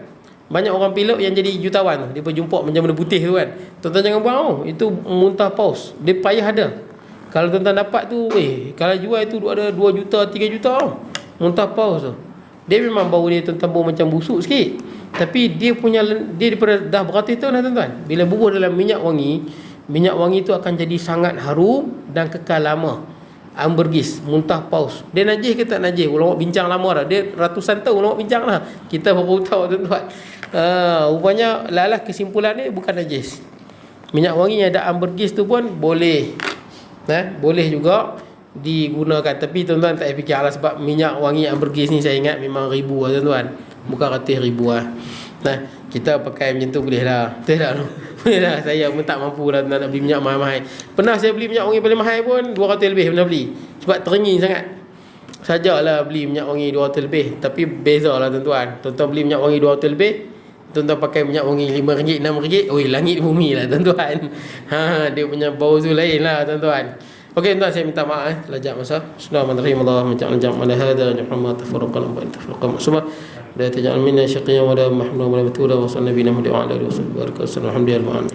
Banyak orang pilot yang jadi jutawan tu. Dia pun jumpa macam benda putih tu kan. Tuan-tuan jangan buang itu muntah paus. Dia payah ada. Kalau tuan-tuan dapat tu, kalau jual itu ada 2 juta, 3 juta muntah paus tu. Dia memang bau dia, tuan-tuan, bau macam busuk sikit. Tapi dia punya, dia daripada dah beratus tahun dah, tuan-tuan. Bila bubuh dalam minyak wangi tu akan jadi sangat harum dan kekal lama. Ambergris, muntah paus. Dia najis ke tak najis? Ulama bincang lama dah. Dia ratusan tahun ulama bincang lah. Kita baru tahu, tuan-tuan. Rupanya lalah kesimpulan ni bukan najis. Minyak wangi yang ada ambergris tu pun boleh. Boleh juga digunakan. Tapi tuan-tuan tak payah fikir lah, sebab minyak wangi ambergris ni saya ingat memang ribu lah, tuan-tuan. Bukan ratus ribu lah. Kita pakai macam tu boleh lah. Betul tak? Boleh lah. Saya pun tak mampu lah nak beli minyak mahal-mahal. Pernah saya beli minyak wangi paling mahal pun 200 lebih pernah beli. Sebab teringin sangat. Sajalah beli minyak wangi 200 lebih. Tapi beza lah, tuan-tuan. Tuan-tuan beli minyak wangi 200 lebih, tuan-tuan pakai minyak wangi RM5, RM6. Oi, langit bumi lah, tuan-tuan. Dia punya bau tu lain lah, tuan-tuan. Okey, tuan, saya minta maaf lajak masa. Bismillahirrahmanirrahim. Allahumma ja'al mana hadha Muhammad tafarraqan wa tafarraqan maksuma. La taj'al minna shaqiyyan wa la mahmudan wa la matula wa sallallahu nabiyina Muhammad wa ala alihi wa sahbihi alhamdulillah.